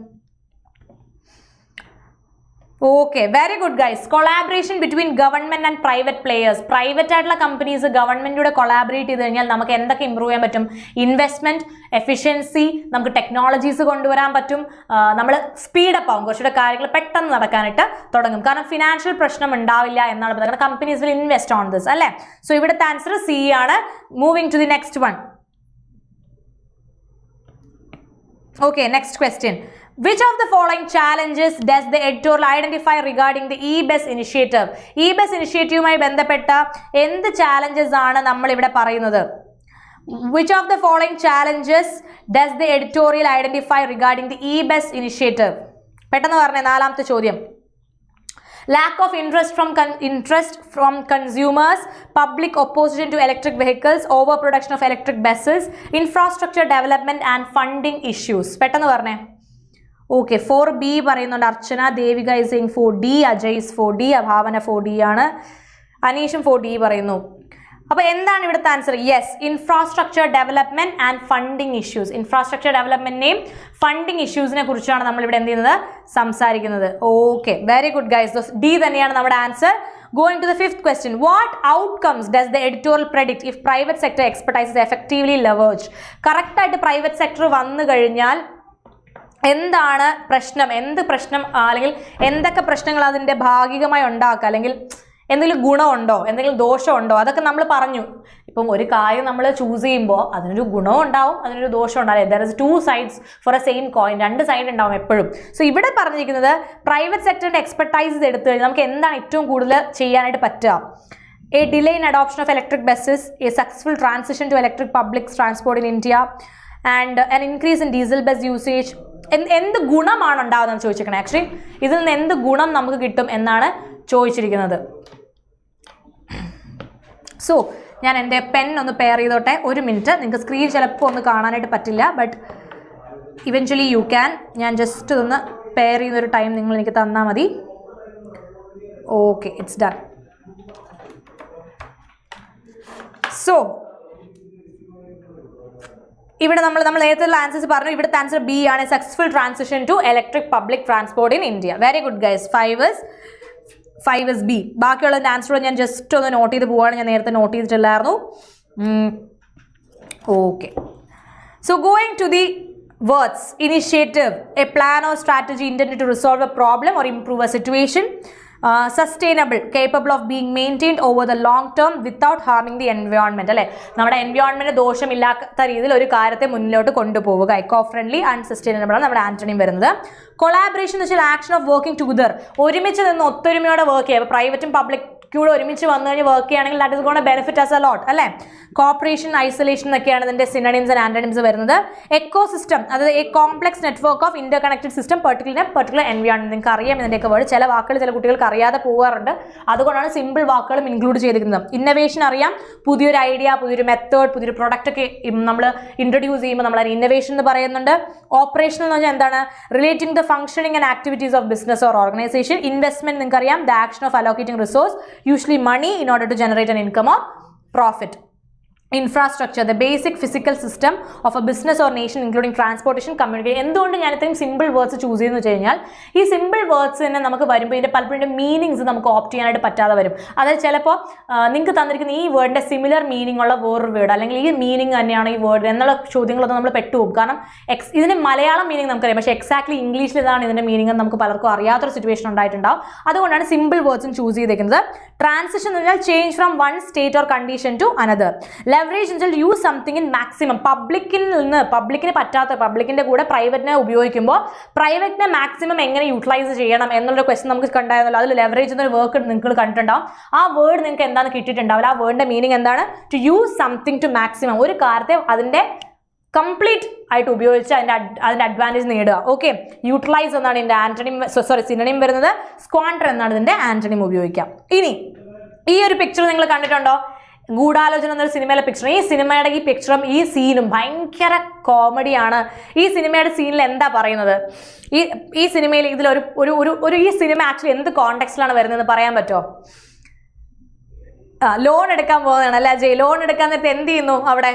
Okay, very good guys. Collaboration between government and private players. Private ആയിട്ടുള്ള companies ഗവൺമെന്റിലൂടെ collaborate ചെയ്ത് കഴിഞ്ഞാൽ നമുക്ക് എന്തൊക്കെ ഇമ്പ്രൂവ് ചെയ്യാൻ പറ്റും? ഇൻവെസ്റ്റ്മെന്റ്, എഫിഷ്യൻസി, നമുക്ക് ടെക്നോളജീസ് കൊണ്ടുവരാൻ പറ്റും. നമ്മൾ സ്പീഡപ്പ് ആവും, കുറച്ചുകൂടെ കാര്യങ്ങൾ പെട്ടെന്ന് നടക്കാനായിട്ട് തുടങ്ങും. കാരണം ഫിനാൻഷ്യൽ പ്രശ്നം ഉണ്ടാവില്ല എന്നാണ് പറയുന്നത്. Companies will invest on this അല്ലേ. സോ ഇവിടുത്തെ ആൻസർ സി ആണ്. Moving to the next one. Okay, next question. Which of the following challenges does the editorial identify regarding the e-bus initiative? E-bus initiative-മായി ബന്ധപ്പെട്ട എന്ത് challenges ആണ് നമ്മൾ ഇവിടെ പറയുന്നത്? Which of the following challenges does the editorial identify regarding the e-bus initiative? പെട്ടെന്ന് പറഞ്ഞേ, നാലാമത്തെ ചോദ്യം. Lack of interest from consumers, public opposition to electric vehicles, overproduction of electric buses, infrastructure development and funding issues. പെട്ടെന്ന് പറഞ്ഞേ. Okay, 4B പറയുന്നുണ്ട് Archana. Devika is saying 4D, Ajay is 4D, Bhavana 4D ആണ്, അനീഷും 4D പറയുന്നു. അപ്പോൾ എന്താണ് ഇവിടുത്തെ answer? Yes, infrastructure development and funding issues. Infrastructure ഡെവലപ്മെന്റിനെയും ഫണ്ടിങ് ഇഷ്യൂസിനെ കുറിച്ചാണ് നമ്മൾ ഇവിടെ എന്ത് ചെയ്യുന്നത്? സംസാരിക്കുന്നത്. Okay, very good guys. D തന്നെയാണ് നമ്മുടെ answer. Going to the fifth question. What outcomes does the editorial predict if private sector expertise is effectively leveraged? Correct ആയിട്ട് പ്രൈവറ്റ് സെക്ടർ വന്നു കഴിഞ്ഞാൽ എന്താണ് പ്രശ്നം, എന്ത് പ്രശ്നം അല്ലെങ്കിൽ എന്തൊക്കെ പ്രശ്നങ്ങൾ അതിൻ്റെ ഭാഗികമായി ഉണ്ടാക്കുക, അല്ലെങ്കിൽ എന്തെങ്കിലും ഗുണമുണ്ടോ, എന്തെങ്കിലും ദോഷമുണ്ടോ, അതൊക്കെ നമ്മൾ പറഞ്ഞു. ഇപ്പം ഒരു കാര്യം നമ്മൾ ചൂസ് ചെയ്യുമ്പോൾ അതിനൊരു ഗുണവും ഉണ്ടാവും, അതിനൊരു ദോഷം ഉണ്ടാവില്ല. There is 2 sides for a same coin. 2 side ഉണ്ടാവും എപ്പോഴും. സോ ഇവിടെ പറഞ്ഞിരിക്കുന്നത് പ്രൈവറ്റ് സെക്ടറിൻ്റെ എക്സ്പെർട്ടൈസ് എടുത്തു കഴിഞ്ഞാൽ നമുക്ക് എന്താണ് ഏറ്റവും കൂടുതൽ ചെയ്യാനായിട്ട് പറ്റുക? A delay in adoption of electric buses, a successful transition to electric public transport in India, and an increase in diesel bus usage. എന്ത് ഗുണമാണ് ഉണ്ടാവുന്നതെന്ന് ചോദിച്ചിരിക്കണം. ആക്ച്വലി ഇതിൽ നിന്ന് എന്ത് ഗുണം നമുക്ക് കിട്ടും എന്നാണ് ചോദിച്ചിരിക്കുന്നത്. സോ ഞാൻ എൻ്റെ പെൻ ഒന്ന് പെയർ ചെയ്തോട്ടെ. 1 മിനിറ്റ്. നിങ്ങൾക്ക് സ്ക്രീൻ ചിലപ്പോൾ ഒന്ന് കാണാനായിട്ട് പറ്റില്ല, ബട്ട് ഇവൻച്വലി യു ക്യാൻ. ഞാൻ ജസ്റ്റ് ഇതൊന്ന് പെയർ ചെയ്യുന്നൊരു ടൈം നിങ്ങൾ എനിക്ക് തന്നാൽ മതി. Okay, it's done. സോ ഇവിടെ നമ്മൾ നേരത്തെ ആൻസേഴ്സ് പറഞ്ഞു. ഇവിടുത്തെ ആൻസർ ബി ആണ്, successful transition to electric public transport in India. Very good guys. 5 is B. ബാക്കിയുള്ള ആൻസർ ഞാൻ ജസ്റ്റ് ഒന്ന് നോട്ട് ചെയ്ത് പോവുകയാണ്. ഞാൻ നേരത്തെ നോട്ട് ചെയ്തിട്ടില്ലായിരുന്നു. Okay, so going to the words. Initiative, a plan or strategy intended to resolve a problem or improve a situation. Sustainable, capable of being maintained over the long term without harming the environment. അല്ലേ, നമ്മുടെ environment ദോഷമില്ലാത്ത രീതിയിൽ ഒരു കാര്യത്തെ മുന്നിലോട്ട് കൊണ്ടുപോവുക. Eco friendly and sustainable ആണ് നമ്മുടെ ആന്റണിയും വരുന്നത്. കൊളാബറേഷൻ എന്ന് വെച്ചാൽ ആക്ഷൻ ഓഫ് വർക്കിംഗ് ടുഗദർ, ഒരുമിച്ച് നിന്ന് ഒത്തൊരുമയോടെ വർക്ക് ചെയ്യുക. പ്രൈവറ്റും പബ്ലിക് കൂടെ ഒരുമിച്ച് വന്നു കഴിഞ്ഞ് വർക്ക് ചെയ്യുകയാണെങ്കിൽ that is gonna benefit us a lot അല്ലേ. കോപ്പറേഷൻ, ഐസൊലേഷൻ എന്നൊക്കെയാണ് ഇതിന്റെ സിനണിംസ് ആൻഡ് ആന്റണിംസ് വരുന്നത്. എക്കോ സിസ്റ്റം, അതായത് a complex network of interconnected system particular environment. നിങ്ങൾക്ക് അറിയാം ഇതിൻ്റെയൊക്കെ വേർഡ്. ചില വാക്കുകൾ ചില കുട്ടികൾക്ക് അറിയാതെ പോകാറുണ്ട്, അതുകൊണ്ടാണ് സിമ്പിൾ വാക്കുകളും ഇൻക്ലൂഡ് ചെയ്തിരിക്കുന്നത്. ഇന്നവേഷൻ അറിയാം, പുതിയൊരു ഐഡിയ, പുതിയൊരു മെത്തേഡ്, പുതിയൊരു പ്രൊഡക്റ്റ് ഒക്കെ നമ്മൾ ഇൻട്രൊഡ്യൂസ് ചെയ്യുമ്പോൾ നമ്മൾ അതിന് ഇന്നവേഷൻ എന്ന് പറയുന്നുണ്ട്. ഓപ്പറേഷണൽ എന്ന് പറഞ്ഞാൽ എന്താണ്? Relating the functioning and activities of business or organisation. Investment നിങ്ങൾക്ക് അറിയാം, the action of allocating resource, usually money, in order to generate an income or profit. Infrastructure, the basic physical system of a business or nation including transportation, communication. എന്തുകൊണ്ട് ഞാൻ ഇത്രയും simple words choose ചെയ്യുന്നു വെച്ച് കഴിഞ്ഞാൽ ഈ simple words തന്നെ നമുക്ക് വരുമ്പോൾ ഇതിൻ്റെ പലപ്പോഴും മീനിങ്സ് നമുക്ക് ഓപ്റ്റ് ചെയ്യാനായിട്ട് പറ്റാതെ വരും. അതായത് ചിലപ്പോൾ നിങ്ങൾക്ക് തന്നിരിക്കുന്ന ഈ വേർഡിൻ്റെ സിമിലർ മീനിങ് ഉള്ള വേറൊരു വേർഡ്, അല്ലെങ്കിൽ ഈ മീനിങ് തന്നെയാണ് ഈ വേർഡ് എന്നുള്ള ചോദ്യങ്ങളൊന്നും നമ്മൾ പെട്ടുപോകും. കാരണം ഇതിൻ്റെ മലയാളം മീനിങ് നമുക്കറിയാം, പക്ഷേ എക്സാക്ട്ലി ഇംഗ്ലീഷിൽ ഇതാണ് ഇതിൻ്റെ മീനിങ് നമുക്ക് പലർക്കും അറിയാത്തൊരു സിറ്റുവേഷൻ ഉണ്ടായിട്ടുണ്ടാവും. അതുകൊണ്ടാണ് സിമ്പിൾ വേർഡ്സും ചൂസ് ചെയ്തേക്കുന്നത്. ട്രാൻസിഷൻ എന്ന് പറഞ്ഞാൽ change from one state or condition to another. Leverage എന്ന് വെച്ചാൽ യൂസ് സംതിങ് ഇൻ മാക്സിമം. പബ്ലിക്കിന് പറ്റാത്ത, പബ്ലിക്കിന്റെ കൂടെ പ്രൈവറ്റിനെ ഉപയോഗിക്കുമ്പോൾ പ്രൈവറ്റിനെ മാക്സിമം എങ്ങനെ യൂട്ടിലൈസ് ചെയ്യണം എന്നുള്ളൊരു ക്വസ്റ്റൻ നമുക്ക് കണ്ടായിരുന്നല്ലോ. അതിൽ ലെവറേജ് എന്നൊരു വർക്ക് നിങ്ങൾ കണ്ടിട്ടുണ്ടാവും. ആ വേർഡ് നിങ്ങൾക്ക് എന്താണെന്ന് കിട്ടിയിട്ടുണ്ടാവില്ല. ആ വേർഡിന്റെ മീനിങ് എന്താണ്? To use something to maximum. ഒരു കാര്യത്തെ അതിന്റെ കംപ്ലീറ്റ് ആയിട്ട് ഉപയോഗിച്ച് അതിന്റെ അഡ്വാൻറ്റേജ് നേടുക. ഓക്കെ, യൂട്ടിലൈസ് എന്നാണ് ഇതിന്റെ ആന്റണിം, സിനോണിം വരുന്നത്. സ്ക്വാണ്ടർ എന്നാണ് ഇതിന്റെ ആന്റണിം ഉപയോഗിക്കാം. ഇനി ഈ ഒരു പിക്ചർ നിങ്ങൾ കണ്ടിട്ടുണ്ടോ? ഗൂഢാലോചന എന്നൊരു സിനിമയിലെ പിക്ചർ. ഈ സിനിമയുടെ ഈ പിക്ചറും ഈ സീനും ഭയങ്കര കോമഡിയാണ്. ഈ സിനിമയുടെ സീനിൽ എന്താ പറയുന്നത്? ഈ സിനിമയിൽ ഇതിലൊരു ഈ സിനിമ ആക്ച്വലി എന്ത് കോണ്ടെക്സ്റ്റിലാണ് വരുന്നത് പറയാൻ പറ്റുമോ? ലോൺ എടുക്കാൻ പോകുന്നതാണ് അല്ലേ അജയ്? ലോൺ എടുക്കാൻ നേരത്തെ എന്ത് ചെയ്യുന്നു? അവിടെ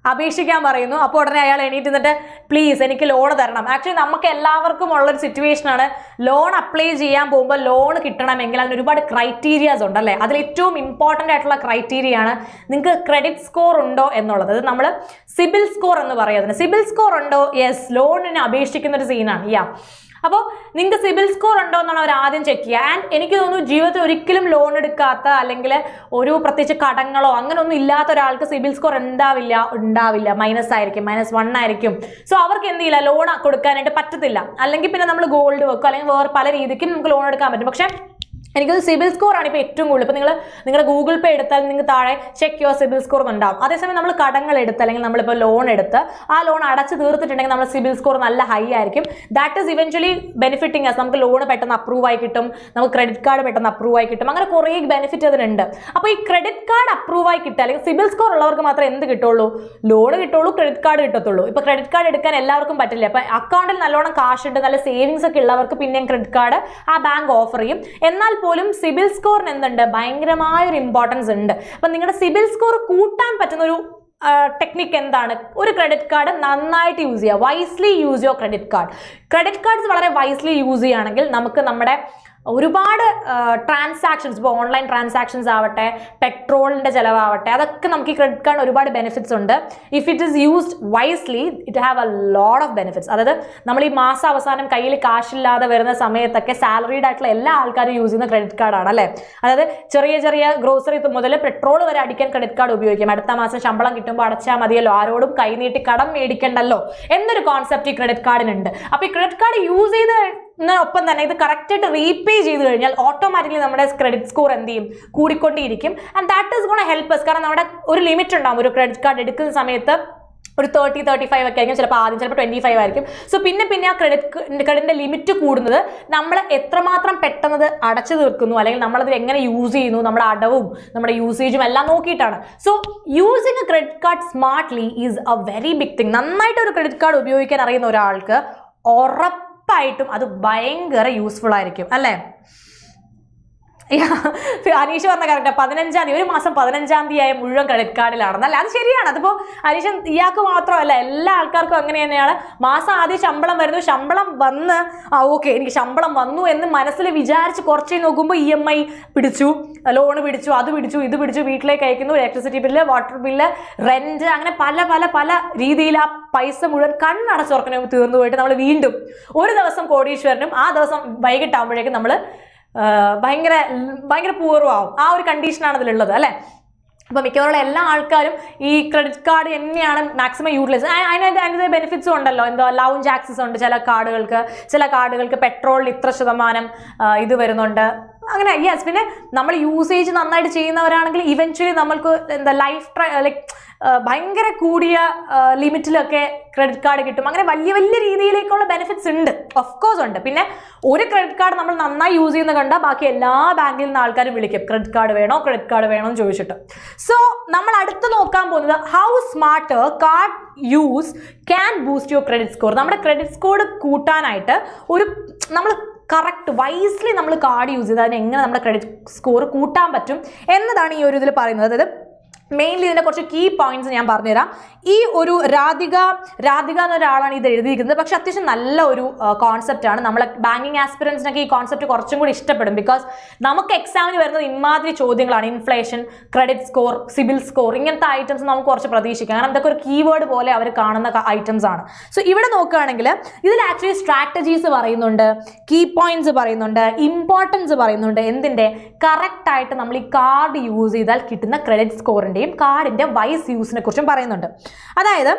അപേക്ഷിക്കാൻ പറയുന്നു. അപ്പോൾ ഉടനെ അയാൾ എണീറ്റ് നിന്നിട്ട് പ്ലീസ് എനിക്ക് ലോൺ തരണം. ആക്ച്വലി നമുക്ക് എല്ലാവർക്കും ഉള്ളൊരു സിറ്റുവേഷനാണ്. ലോൺ അപ്ലൈ ചെയ്യാൻ പോകുമ്പോൾ ലോൺ കിട്ടണമെങ്കിൽ അതിന് ഒരുപാട് ക്രൈറ്റീരിയാസ് ഉണ്ട് അല്ലേ? അതിൽ ഏറ്റവും ഇമ്പോർട്ടൻ്റ് ആയിട്ടുള്ള ക്രൈറ്റീരിയ ആണ് നിങ്ങൾക്ക് ക്രെഡിറ്റ് സ്കോർ ഉണ്ടോ എന്നുള്ളത്. അത് നമ്മൾ സിബിൽ സ്കോർ എന്ന് പറയുന്നത്. സിബിൽ സ്കോർ ഉണ്ടോ? യെസ്, ലോണിന് അപേക്ഷിക്കുന്ന ഒരു സീനാണ്. യാ, അപ്പോൾ നിങ്ങൾക്ക് സിബിൽ സ്കോർ ഉണ്ടോ എന്നാണ് അവർ ആദ്യം ചെക്ക് ചെയ്യുക. ആൻഡ് എനിക്ക് തോന്നുന്നു ജീവിതത്തിൽ ഒരിക്കലും ലോൺ എടുക്കാത്ത അല്ലെങ്കിൽ ഒരു പ്രത്യേകിച്ച് കടങ്ങളോ അങ്ങനെ ഒന്നും ഇല്ലാത്ത ഒരാൾക്ക് സിബിൽ സ്കോർ ഉണ്ടാവില്ല. മൈനസ് ആയിരിക്കും, -1 ആയിരിക്കും. സോ അവർക്ക് എന്ത് ചെയ്യില്ല, ലോൺ കൊടുക്കാനായിട്ട് പറ്റത്തില്ല. അല്ലെങ്കിൽ പിന്നെ നമ്മൾ ഗോൾഡ് വെക്കും, അല്ലെങ്കിൽ വേറെ പല രീതിക്കും നമുക്ക് ലോൺ എടുക്കാൻ പറ്റും. പക്ഷേ എനിക്കത് സിബിൽ സ്കോർ ആണ് ഇപ്പോൾ ഏറ്റവും കൂടുതൽ. ഇപ്പോൾ നിങ്ങളുടെ ഗൂഗിൾ പേ എടുത്താൽ നിങ്ങൾക്ക് താഴെ ചെക്ക് യുവർ സിബിൽ സ്കോർ എന്നുണ്ടാവും. അതേസമയം നമ്മൾ കടങ്ങൾ എടുത്ത് അല്ലെങ്കിൽ നമ്മളിപ്പോൾ ലോൺ എടുത്ത് ആ ലോൺ അടച്ച് തീർത്തിട്ടുണ്ടെങ്കിൽ നമ്മുടെ സിബിൽ സ്കോർ നല്ല ഹൈ ആയിരിക്കും. That is eventually benefiting us. നമുക്ക് ലോൺ പെട്ടെന്ന് അപ്രൂവ് ആയി കിട്ടും, നമുക്ക് ക്രെഡിറ്റ് കാർഡ് പെട്ടെന്ന് അപ്രൂവ് ആയി കിട്ടും. അങ്ങനെ കുറേ ബെനിഫിറ്റ് അതിനുണ്ട്. അപ്പോൾ ഈ ക്രെഡിറ്റ് കാർഡ് അപ്രൂവ് ആയി കിട്ടുക അല്ലെങ്കിൽ സിബിൽ സ്കോർ ഉള്ളവർക്ക് മാത്രമേ എന്ത് കിട്ടുള്ളൂ? ലോൺ കിട്ടുള്ളൂ, ക്രെഡിറ്റ് കാർഡ് കിട്ടത്തുള്ളൂ. ഇപ്പോൾ ക്രെഡിറ്റ് കാർഡ് എടുക്കാൻ എല്ലാവർക്കും പറ്റില്ല. അപ്പോൾ അക്കൗണ്ടിൽ നല്ലോണം കാശുണ്ട്, നല്ല സേവിങ്സ് ഒക്കെ ഉള്ളവർക്ക് പിന്നെയും ക്രെഡിറ്റ് കാർഡ് ആ ബാങ്ക് ഓഫർ ചെയ്യും. എന്നാൽ പോലും സിബിൽ സ്കോറിന് എന്തുണ്ട്? ഭയങ്കരമായൊരു ഇമ്പോർട്ടൻസ് ഉണ്ട്. അപ്പം നിങ്ങളുടെ സിബിൽ സ്കോർ കൂട്ടാൻ പറ്റുന്ന ഒരു ടെക്നിക്ക് എന്താണ്? ഒരു ക്രെഡിറ്റ് കാർഡ് നന്നായിട്ട് യൂസ് ചെയ്യുക. Wisely use your credit card. Credit cards വളരെ വൈസ്ലി യൂസ് ചെയ്യുകയാണെങ്കിൽ നമുക്ക് നമ്മുടെ ഒരുപാട് ട്രാൻസാക്ഷൻസ്, ഇപ്പോൾ ഓൺലൈൻ ട്രാൻസാക്ഷൻസ് ആവട്ടെ, പെട്രോളിൻ്റെ ചിലവാവട്ടെ, അതൊക്കെ നമുക്ക് ഈ ക്രെഡിറ്റ് കാർഡ് ഒരുപാട് ബെനിഫിറ്റ്സ് ഉണ്ട്. If it is used wisely it have a lot of benefits. അതായത് നമ്മൾ ഈ മാസം അവസാനം കയ്യിൽ കാശില്ലാതെ വരുന്ന സമയത്തൊക്കെ സാലറീഡ് ആയിട്ടുള്ള എല്ലാ ആൾക്കാരും യൂസ് ചെയ്യുന്ന ക്രെഡിറ്റ് കാർഡാണ് അല്ലേ? അതായത് ചെറിയ ഗ്രോസറി മുതൽ പെട്രോൾ വരെ അടിക്കാൻ ക്രെഡിറ്റ് കാർഡ് ഉപയോഗിക്കാം. അടുത്ത മാസം ശമ്പളം കിട്ടുമ്പോൾ അടച്ചാൽ മതിയല്ലോ, ആരോടും കൈനീട്ടി കടം മേടിക്കണ്ടല്ലോ എന്നൊരു കോൺസെപ്റ്റ് ഈ ക്രെഡിറ്റ് കാർഡിനുണ്ട്. അപ്പോൾ ഈ ക്രെഡിറ്റ് കാർഡ് യൂസ് ചെയ്ത് ഒപ്പം തന്നെ ഇത് കറക്റ്റായിട്ട് റീപേ ചെയ്ത് കഴിഞ്ഞാൽ ഓട്ടോമാറ്റിക്കലി നമ്മുടെ ക്രെഡിറ്റ് സ്കോർ എന്ത് ചെയ്യും? കൂടിക്കൊണ്ടിരിക്കും. And that is gonna help us. കാരണം നമ്മുടെ ഒരു ലിമിറ്റ് ഉണ്ടാവും. ഒരു ക്രെഡിറ്റ് കാർഡ് എടുക്കുന്ന സമയത്ത് ഒരു 30-35 ഒക്കെ ആയിരിക്കും, ചിലപ്പോൾ 25 ആയിരിക്കും. സോ പിന്നെ ആ ക്രെഡിറ്റിന്റെ ലിമിറ്റ് കൂടുന്നത് നമ്മൾ എത്രമാത്രം പെട്ടെന്ന് അടച്ചു തീർക്കുന്നു അല്ലെങ്കിൽ നമ്മളത് എങ്ങനെ യൂസ് ചെയ്യുന്നു, നമ്മുടെ അടവും നമ്മുടെ യൂസേജും എല്ലാം നോക്കിയിട്ടാണ്. So using a credit card smartly is a very big thing. നന്നായിട്ട് ഒരു ക്രെഡിറ്റ് കാർഡ് ഉപയോഗിക്കാൻ അറിയുന്ന ഒരാൾക്ക് ഉറപ്പായിട്ടും അത് ഭയങ്കര യൂസ്ഫുൾ ആയിരിക്കും അല്ലേ? അനീഷ് പറഞ്ഞ കറക്റ്റാ. 15-ാം തീയതി, ഒരു മാസം 15-ാം തീയതി ആയ മുഴുവൻ ക്രെഡിറ്റ് കാർഡിലാണെന്നല്ലേ? അത് ശരിയാണ്. അതിപ്പോൾ അനീഷ് ഇയാൾക്ക് മാത്രമല്ല, എല്ലാ ആൾക്കാർക്കും അങ്ങനെ തന്നെയാണ്. മാസം ആദ്യം ശമ്പളം വരുന്നു, ശമ്പളം വന്ന് ഓക്കെ എനിക്ക് ശമ്പളം വന്നു എന്ന് മനസ്സിൽ വിചാരിച്ച് കുറച്ച് നോക്കുമ്പോൾ EMI പിടിച്ചു, ലോൺ പിടിച്ചു, അത് പിടിച്ചു, ഇത് പിടിച്ചു, വീട്ടിലേക്ക് അയക്കുന്നു, electricity bill, water bill, rent, അങ്ങനെ പല രീതിയിൽ ആ പൈസ മുഴുവൻ കണ്ണടച്ചുറക്കണ തീർന്നു പോയിട്ട് നമ്മൾ വീണ്ടും ഒരു ദിവസം കോടീശ്വരനും ആ ദിവസം വൈകിട്ടാകുമ്പോഴേക്കും നമ്മൾ ഭയങ്കര പൂർവ്വം ആവും. ആ ഒരു കണ്ടീഷനാണ് അതിലുള്ളത് അല്ലേ? അപ്പോൾ മിക്കവാറും എല്ലാ ആൾക്കാരും ഈ ക്രെഡിറ്റ് കാർഡ് തന്നെയാണ് മാക്സിമം യൂട്ടിലൈസ്. അതിൻ്റെ ബെനിഫിറ്റ്സും ഉണ്ടല്ലോ. എന്തോ ലൗഞ്ച് ആക്സസ് ഉണ്ട് ചില കാർഡുകൾക്ക് പെട്രോളിൽ ഇത്ര ശതമാനം ഇത് വരുന്നുണ്ട്. അങ്ങനെ യെസ്. പിന്നെ നമ്മൾ യൂസേജ് നന്നായിട്ട് ചെയ്യുന്നവരാണെങ്കിൽ ഇവൻച്വലി നമ്മൾക്ക് ലൈഫ് ലൈക്ക് ഭയങ്കര കൂടിയ ലിമിറ്റിലൊക്കെ ക്രെഡിറ്റ് കാർഡ് കിട്ടും. അങ്ങനെ വലിയ രീതിയിലേക്കുള്ള ബെനിഫിറ്റ്സ് ഉണ്ട്, ഓഫ് കോഴ്സ് ഉണ്ട്. പിന്നെ ഒരു ക്രെഡിറ്റ് കാർഡ് നമ്മൾ നന്നായി യൂസ് ചെയ്യുന്ന കണ്ടാൽ ബാക്കി എല്ലാ ബാങ്കിൽ നിന്ന് ആൾക്കാരും വിളിക്കും ക്രെഡിറ്റ് കാർഡ് വേണോ എന്ന് ചോദിച്ചിട്ട്. സോ നമ്മൾ അടുത്ത് നോക്കാൻ പോകുന്നത് how smart card use can boost your credit score. നമ്മുടെ ക്രെഡിറ്റ് സ്കോർ കൂട്ടാനായിട്ട് നമ്മൾ കറക്റ്റ് വൈസ്ലി നമ്മൾ കാർഡ് യൂസ് ചെയ്ത് അതിന് എങ്ങനെ നമ്മുടെ ക്രെഡിറ്റ് സ്കോർ കൂട്ടാൻ പറ്റും എന്നതാണ് ഈ ഒരു ഇതിൽ പറയുന്നത്. അതായത് മെയിൻലി ഇതിൻ്റെ കുറച്ച് കീ പോയിന്റ്സ് ഞാൻ പറഞ്ഞുതരാം. ഈ ഒരു രാധിക എന്നൊരാളാണ് ഇത് എഴുതിയിരിക്കുന്നത്. പക്ഷെ അത്യാവശ്യം നല്ല ഒരു കോൺസെപ്റ്റാണ്. നമ്മളെ ബാങ്കിങ് ആസ്പിറൻസിനൊക്കെ ഈ കോൺസെപ്റ്റ് കുറച്ചും കൂടി ഇഷ്ടപ്പെടും. ബിക്കോസ് നമുക്ക് എക്സാമിന് വരുന്നത് ഇമാതിരി ചോദ്യങ്ങളാണ്. Inflation, credit score, CIBIL score, ഇങ്ങനത്തെ ഐറ്റംസ് നമുക്ക് കുറച്ച് പ്രതീക്ഷിക്കാം. കാരണം ഇതൊക്കെ ഒരു കീവേഡ് പോലെ അവർ കാണുന്ന ഐറ്റംസ് ആണ്. സോ ഇവിടെ നോക്കുകയാണെങ്കിൽ ഇതിൽ ആക്ച്വലി സ്ട്രാറ്റജീസ് പറയുന്നുണ്ട്, കീ പോയിന്റ്സ് പറയുന്നുണ്ട്, ഇമ്പോർട്ടൻസ് പറയുന്നുണ്ട്. എന്തിൻ്റെ? കറക്റ്റായിട്ട് നമ്മൾ ഈ കാർഡ് യൂസ് ചെയ്താൽ കിട്ടുന്ന ക്രെഡിറ്റ് സ്കോറിൻ്റെയും കുറിച്ചും കാർഡിൻ്റെ വൈസ് യൂസിനെ കുറിച്ചും പറയുന്നുണ്ട്. അതായത്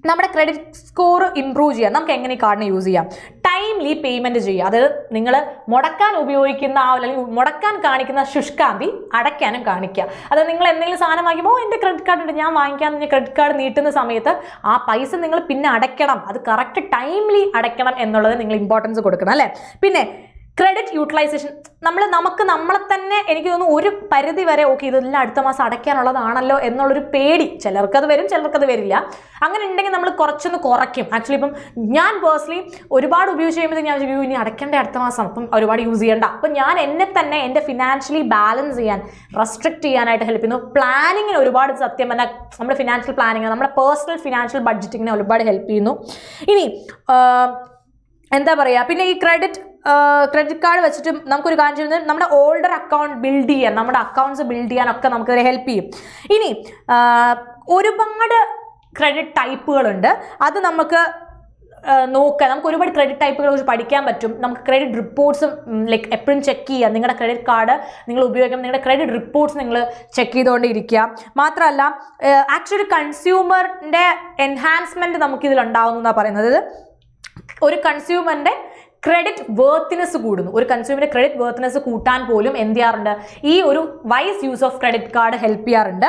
നമ്മുടെ ക്രെഡിറ്റ് സ്കോർ ഇംപ്രൂവ് ചെയ്യാം. നമുക്ക് എങ്ങനെ ഈ കാർഡിനെ യൂസ് ചെയ്യാം? ടൈംലി പേയ്മെൻറ്റ് ചെയ്യുക. അതായത് നിങ്ങൾ മുടക്കാൻ ഉപയോഗിക്കുന്ന അല്ലെങ്കിൽ മുടക്കാൻ കാണിക്കുന്ന ശുഷ്കാന്തി അടയ്ക്കാനും കാണിക്കുക. അതായത് നിങ്ങൾ എന്തെങ്കിലും സാധനം വാങ്ങിക്കുമ്പോൾ എൻ്റെ ക്രെഡിറ്റ് കാർഡ് ഉണ്ട് ഞാൻ വാങ്ങിക്കാമെന്ന് ക്രെഡിറ്റ് കാർഡ് നീട്ടുന്ന സമയത്ത് ആ പൈസ നിങ്ങൾ പിന്നെ അടയ്ക്കണം. അത് കറക്റ്റ് ടൈംലി അടയ്ക്കണം എന്നുള്ളത് നിങ്ങൾ ഇമ്പോർട്ടൻസ് കൊടുക്കണം അല്ലേ. പിന്നെ ക്രെഡിറ്റ് യൂട്ടിലൈസേഷൻ നമുക്ക് നമ്മളെ തന്നെ എനിക്ക് തോന്നുന്നു ഒരു പരിധി വരെ ഓക്കെ ഇതെല്ലാം അടുത്ത മാസം അടയ്ക്കാനുള്ളതാണല്ലോ എന്നുള്ളൊരു പേടി ചിലർക്കത് വരും ചിലർക്കത് വരില്ല. അങ്ങനെ ഉണ്ടെങ്കിൽ നമ്മൾ കുറച്ചൊന്ന് കുറയ്ക്കും. ആക്ച്വലി ഇപ്പം ഞാൻ പേഴ്സണലി ഒരുപാട് ഉപയോഗിച്ച് കഴിയുമ്പോൾ ഞാൻ ഇനി അടയ്ക്കേണ്ട അടുത്ത മാസം അപ്പം ഒരുപാട് യൂസ് ചെയ്യേണ്ട. അപ്പം ഞാൻ എന്നെ തന്നെ എൻ്റെ ഫിനാൻഷ്യലി ബാലൻസ് ചെയ്യാൻ റെസ്ട്രിക്റ്റ് ചെയ്യാനായിട്ട് ഹെൽപ്പ് ചെയ്യുന്നു. പ്ലാനിങ്ങിന് ഒരുപാട് സത്യം പറഞ്ഞാൽ നമ്മുടെ ഫിനാൻഷ്യൽ പ്ലാനിങ് നമ്മുടെ പേഴ്സണൽ ഫിനാൻഷ്യൽ ബഡ്ജറ്റിങ്ങിനെ ഒരുപാട് ഹെൽപ്പ് ചെയ്യുന്നു. ഇനി എന്താ പറയുക, പിന്നെ ഈ ക്രെഡിറ്റ് കാർഡ് വെച്ചിട്ട് നമുക്കൊരു കാര്യം ചെയ്യുന്നത് നമ്മുടെ ഓൾഡർ അക്കൗണ്ട് ബിൽഡ് ചെയ്യാൻ നമ്മുടെ അക്കൗണ്ട്സ് ബിൽഡ് ചെയ്യാനൊക്കെ നമുക്ക് ഹെൽപ്പ് ചെയ്യും. ഇനി ഒരുപാട് ക്രെഡിറ്റ് ടൈപ്പുകളുണ്ട്. അത് നമുക്ക് നോക്കാം. നമുക്ക് ഒരുപാട് ക്രെഡിറ്റ് ടൈപ്പുകളെ കുറിച്ച് പഠിക്കാൻ പറ്റും. നമുക്ക് ക്രെഡിറ്റ് റിപ്പോർട്ട്സും ലൈക്ക് എപ്പോഴും ചെക്ക് ചെയ്യുക. നിങ്ങളുടെ ക്രെഡിറ്റ് കാർഡ് നിങ്ങൾ ഉപയോഗിക്കുമ്പോൾ നിങ്ങളുടെ ക്രെഡിറ്റ് റിപ്പോർട്ട്സ് നിങ്ങൾ ചെക്ക് ചെയ്തുകൊണ്ട് ഇരിക്കുക. മാത്രമല്ല ആക്ച്വലി കൺസ്യൂമറിൻ്റെ എൻഹാൻസ്മെൻറ്റ് നമുക്കിതിലുണ്ടാവുന്നു എന്നാണ് പറയുന്നത്. അതായത് ഒരു കൺസ്യൂമറിൻ്റെ ക്രെഡിറ്റ് വേർത്തിനെസ് കൂടുന്നു. ഒരു കൺസ്യൂമറിന്റെ ക്രെഡിറ്റ് വേർത്തിനെസ് കൂട്ടാൻ പോലും എന്ത് ചെയ്യാറുണ്ട്, ഈ ഒരു wise use of credit card help ചെയ്യാറുണ്ട്.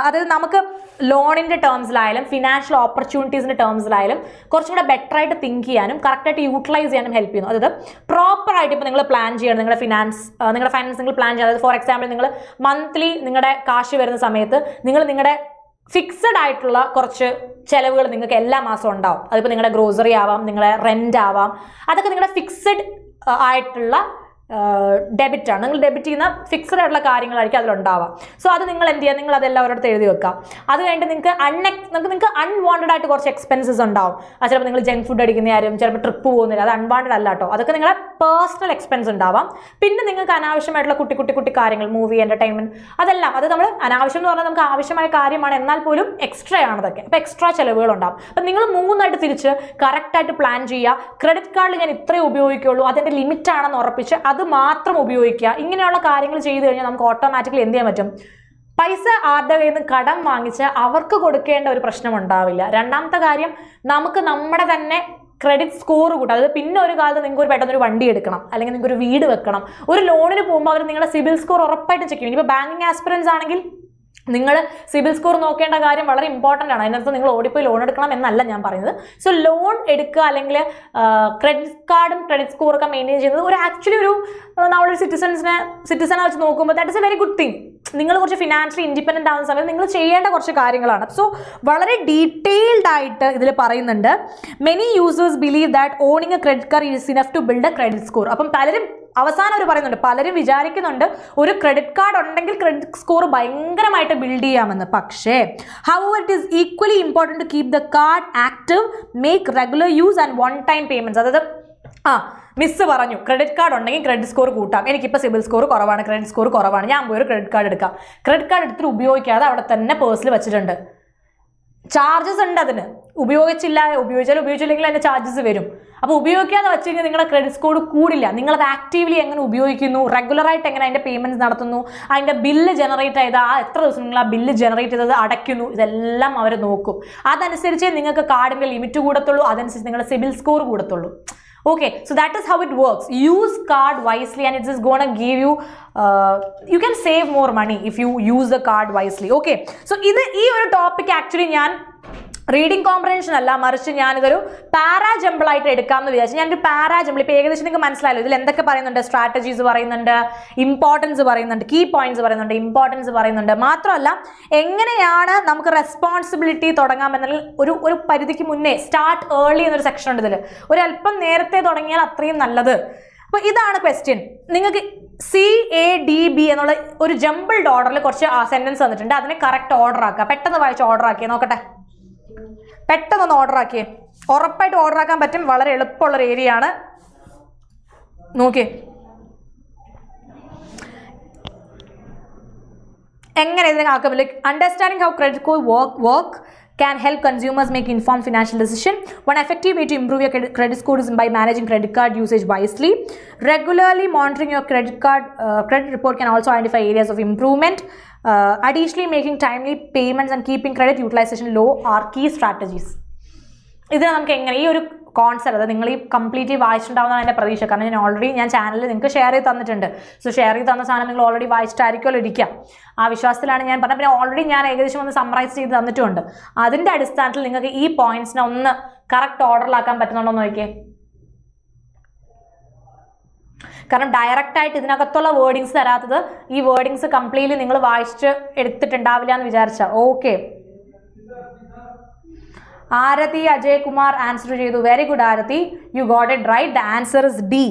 അതായത് നമുക്ക് ലോണിൻ്റെ ടേംസിലായാലും ഫിനാൻഷ്യൽ ഓപ്പർച്യൂണിറ്റീസിൻ്റെ ടേംസിലായാലും കുറച്ചും കൂടെ ബെറ്റർ ആയിട്ട് തിങ്ക് ചെയ്യാനും കറക്റ്റായിട്ട് യൂട്ടിലൈസ് ചെയ്യാനും ഹെൽപ്പ് ചെയ്യുന്നു. അതായത് പ്രോപ്പറായിട്ട് ഇപ്പോൾ നിങ്ങൾ പ്ലാൻ ചെയ്യണം, നിങ്ങളുടെ ഫൈനാൻസ് നിങ്ങൾ പ്ലാൻ ചെയ്യുക. അതായത് ഫോർ എക്സാമ്പിൾ നിങ്ങൾ മന്ത്ലി നിങ്ങളുടെ കാശ് വരുന്ന സമയത്ത് നിങ്ങൾ നിങ്ങളുടെ ഫിക്സഡ് ആയിട്ടുള്ള കുറച്ച് ചിലവുകൾ നിങ്ങൾക്ക് എല്ലാ മാസവും ഉണ്ടാവും. അതിപ്പോൾ നിങ്ങളുടെ ഗ്രോസറി ആവാം, നിങ്ങളുടെ റെൻ്റ് ആവാം, അതൊക്കെ നിങ്ങളുടെ ഫിക്സഡ് ആയിട്ടുള്ള ഡെബിറ്റാണ്. നിങ്ങൾ ഡെബിറ്റ് ചെയ്യുന്ന ഫിക്സഡ് ആയിട്ടുള്ള കാര്യങ്ങളായിരിക്കും അതിലുണ്ടാവാം. സോ അത് നിങ്ങൾ എന്ത് ചെയ്യുക, നിങ്ങൾ അതെല്ലാം അവരുടെ എഴുതി വെക്കാം. അത് കഴിഞ്ഞിട്ട് നിങ്ങൾക്ക് അൺവാണ്ടഡ് ആയിട്ട് കുറച്ച് എക്സ്പെൻസസ് ഉണ്ടാവും. അത് ചിലപ്പോൾ നിങ്ങൾ ജങ്ക് ഫുഡ് അടിക്കുന്ന ആരും ചിലപ്പോൾ ട്രിപ്പ് പോകുന്നില്ല, അത് അൺവാണ്ടഡ് അല്ല കേട്ടോ. അതൊക്കെ നിങ്ങളുടെ പേഴ്സണൽ എക്സ്പെൻസ് ഉണ്ടാവാം. പിന്നെ നിങ്ങൾക്ക് അനാവശ്യമായിട്ടുള്ള കുട്ടി കാര്യങ്ങൾ, മൂവി, എൻ്റർടൈൻമെൻറ്റ്, അതെല്ലാം അത് നമ്മൾ അനാവശ്യം എന്ന് പറഞ്ഞാൽ നമുക്ക് ആവശ്യമായ കാര്യമാണ്, എന്നാൽ പോലും എക്സ്ട്രാ ആണ് അതൊക്കെ. അപ്പോൾ എക്സ്ട്രാ ചിലവുകളുണ്ടാവും. അപ്പം നിങ്ങൾ മൂന്നായിട്ട് തിരിച്ച് കറക്റ്റായിട്ട് പ്ലാൻ ചെയ്യുക. ക്രെഡിറ്റ് കാർഡിൽ ഞാൻ ഇത്രയും ഉപയോഗിക്കുകയുള്ളൂ, അതിൻ്റെ ലിമിറ്റാണെന്ന് ഉറപ്പിച്ച് അത് മാത്രം ഉപയോഗിക്കുക. ഇങ്ങനെയുള്ള കാര്യങ്ങൾ ചെയ്തു കഴിഞ്ഞാൽ നമുക്ക് ഓട്ടോമാറ്റിക്കലി എന്ത് ചെയ്യാൻ പറ്റും, പൈസ ആരുടെ കയ്യിൽ നിന്ന് കടം വാങ്ങിച്ച് അവർക്ക് കൊടുക്കേണ്ട ഒരു പ്രശ്നം ഉണ്ടാവില്ല. രണ്ടാമത്തെ കാര്യം, നമുക്ക് നമ്മുടെ തന്നെ ക്രെഡിറ്റ് സ്കോർ കൂട്ടാം. അതായത് പിന്നെ ഒരു കാലത്ത് നിങ്ങൾക്ക് ഒരു പെട്ടെന്നൊരു വണ്ടി എടുക്കണം, അല്ലെങ്കിൽ നിങ്ങൾക്ക് ഒരു വീട് വെക്കണം, ഒരു ലോണിന് പോകുമ്പോൾ അവർ നിങ്ങളുടെ സിബിൽ സ്കോർ ഉറപ്പായിട്ടും ചെക്ക് ചെയ്യും. ഇപ്പോൾ ബാങ്കിങ് ആസ്പിറൻസ് ആണെങ്കിൽ നിങ്ങൾ സിബിൽ സ്കോർ നോക്കേണ്ട കാര്യം വളരെ ഇമ്പോർട്ടൻ്റ് ആണ്. അതിനകത്ത് നിങ്ങൾ ഓടിപ്പോയി ലോൺ എടുക്കണം എന്നല്ല ഞാൻ പറയുന്നത്. സോ ലോൺ എടുക്കുക അല്ലെങ്കിൽ ക്രെഡിറ്റ് കാർഡും ക്രെഡിറ്റ് സ്കോറൊക്കെ മെയിൻറ്റെയിൻ ചെയ്യുന്നത് ഒരു ആക്ച്വലി ഒരു നമ്മളൊരു സിറ്റിസനെ വെച്ച് നോക്കുമ്പോൾ that is A very good thing. നിങ്ങൾ കുറച്ച് ഫിനാൻഷ്യലി ഇൻഡിപെൻഡൻ്റ് ആവുന്ന സമയത്ത് നിങ്ങൾ ചെയ്യേണ്ട കുറച്ച് കാര്യങ്ങളാണ്. സോ വളരെ ഡീറ്റെയിൽഡ് ആയിട്ട് ഇതിൽ പറയുന്നുണ്ട്. Many users believe that owning a credit card is enough to build a credit score. അപ്പം അവസാനം അവർ പറയുന്നുണ്ട്, പലരും വിചാരിക്കുന്നുണ്ട് ഒരു ക്രെഡിറ്റ് കാർഡ് ഉണ്ടെങ്കിൽ ക്രെഡിറ്റ് സ്കോർ ഭയങ്കരമായിട്ട് ബിൽഡ് ചെയ്യാമെന്ന്. പക്ഷേ however it is equally important to keep the card active, make regular use and one time payments. അതായത് മിസ് പറഞ്ഞു ക്രെഡിറ്റ് കാർഡ് ഉണ്ടെങ്കിൽ ക്രെഡിറ്റ് സ്കോർ കൂട്ടാം, എനിക്കിപ്പോൾ സിബിൽ സ്കോർ കുറവാണ്, ക്രെഡിറ്റ് സ്കോർ കുറവാണ്, ഞാൻ പോയി ഒരു ക്രെഡിറ്റ് കാർഡ് എടുക്കാം. ക്രെഡിറ്റ് കാർഡ് എടുത്തിട്ട് ഉപയോഗിക്കാതെ അവിടെ തന്നെ പേഴ്സിൽ വെച്ചിട്ടുണ്ട്. ചാർജസ് ഉണ്ട് അതിന്, ഉപയോഗിച്ചില്ലെങ്കിൽ അതിൻ്റെ ചാർജസ് വരും. അപ്പോൾ ഉപയോഗിക്കാതെ വെച്ച് കഴിഞ്ഞാൽ നിങ്ങളുടെ ക്രെഡിറ്റ് സ്കോർ കൂടില്ല. നിങ്ങളത് ആക്റ്റീവ്ലി എങ്ങനെ ഉപയോഗിക്കുന്നു, റെഗുലറായിട്ട് എങ്ങനെ അതിൻ്റെ പേയ്മെൻറ്റ്സ് നടത്തുന്നു, അതിൻ്റെ ബില്ല് ജനറേറ്റ് ചെയ്ത് എത്ര ദിവസം നിങ്ങൾ ആ ബില്ല് ജനറേറ്റ് ചെയ്തത് അടയ്ക്കുന്നു, ഇതെല്ലാം അവർ നോക്കും. അതനുസരിച്ചേ നിങ്ങൾക്ക് കാർഡിൻ്റെ ലിമിറ്റ് കൂടത്തുള്ളൂ, അതനുസരിച്ച് നിങ്ങളുടെ സിബിൽ സ്കോർ കൂടത്തുള്ളൂ. Okay, so that is how it works. Use card wisely and it is going to give you you can save more money if you use the card wisely. Okay, so ഈ ഒരു topic actually ഞാൻ reading comprehension അല്ല, മറിച്ച് ഞാനിതൊരു പാരാജമ്പിളായിട്ട് എടുക്കാമെന്ന് വിചാരിച്ചു. ഞാനൊരു പാരാജമ്പിൾ ഇപ്പോൾ ഏകദേശം നിങ്ങൾക്ക് മനസ്സിലായല്ലോ ഇതിൽ എന്തൊക്കെ പറയുന്നുണ്ട്. സ്ട്രാറ്റജീസ് പറയുന്നുണ്ട്, ഇമ്പോർട്ടൻസ് പറയുന്നുണ്ട്, കീ പോയിന്റ്സ് പറയുന്നുണ്ട്, ഇമ്പോർട്ടൻസ് പറയുന്നുണ്ട്. മാത്രമല്ല എങ്ങനെയാണ് നമുക്ക് റെസ്പോൺസിബിലിറ്റി തുടങ്ങാമെന്നുള്ള ഒരു പരിധിക്ക് മുന്നേ സ്റ്റാർട്ട് ഏർലി എന്നൊരു സെക്ഷൻ ഉണ്ട് ഇതിൽ. ഒരല്പം നേരത്തെ തുടങ്ങിയാൽ അത്രയും നല്ലത്. അപ്പോൾ ഇതാണ് ക്വസ്റ്റ്യൻ. നിങ്ങൾക്ക് CADB എന്നുള്ള ഒരു ജമ്പിൾഡ് ഓർഡറിൽ കുറച്ച് സെന്റൻസ് തന്നിട്ടുണ്ട്. അതിനെ കറക്റ്റ് ഓർഡർ ആക്കുക. പെട്ടെന്ന് വായിച്ച് ഓർഡർ ആക്കിയേ, നോക്കട്ടെ, പെട്ടെന്നൊന്ന് ഓർഡർ ആക്കിയേ. ഉറപ്പായിട്ട് ഓർഡർ ആക്കാൻ പറ്റും, വളരെ എളുപ്പമുള്ളൊരു ഏരിയ ആണ്. നോക്കിയേ എങ്ങനെ ഇതിനെ ആക്കാം. Like understanding how credit score work can help consumers make informed financial decision. One effective way to improve your credit score is by managing credit card usage wisely. Regularly monitoring your credit report can also identify areas of improvement. Additionally, making timely payments and keeping credit utilization low are key strategies. ഇതിനെ നമുക്ക് എങ്ങനെ ഈ ഒരു concept അത് നിങ്ങൾ ഈ completely വായിച്ചിട്ടുണ്ടാവുന്നതാണ് എൻ്റെ പ്രതീക്ഷ. കാരണം ഞാൻ ഓൾറെഡി ചാനലിൽ നിങ്ങൾക്ക് ഷെയർ ചെയ്ത് തന്നിട്ടുണ്ട്. സോ ഷെയർ ചെയ്ത് തന്ന സാധനം നിങ്ങൾ ഓൾറെഡി വായിച്ചിട്ടായിരിക്കുമല്ലോ ഇരിക്കുക. ആ വിശ്വാസത്തിലാണ് ഞാൻ പറഞ്ഞത്. പിന്നെ ഓൾറെഡി ഞാൻ ഏകദേശം ഒന്ന് സമ്മറൈസ് ചെയ്ത് തന്നിട്ടുണ്ട്. അതിൻ്റെ അടിസ്ഥാനത്തിൽ നിങ്ങൾക്ക് ഈ പോയിന്റ്സിനെ ഒന്ന് കറക്റ്റ് ഓർഡറിലാക്കാൻ പറ്റുന്നുണ്ടോ എന്ന് നോക്കിയേ. കാരണം ഡയറക്റ്റ് ആയിട്ട് ഇതിനകത്തുള്ള വേർഡിങ്സ് തരാത്തത് ഈ വേർഡിങ്സ് കംപ്ലീറ്റ്ലി നിങ്ങൾ വായിച്ചിട്ട് എടുത്തിട്ടുണ്ടാവില്ല എന്ന് വിചാരിച്ചാൽ. ഓക്കെ, ആരതി അജയ് കുമാർ ആൻസർ ചെയ്തു. Very good Aarti, you got it right. The answer is D,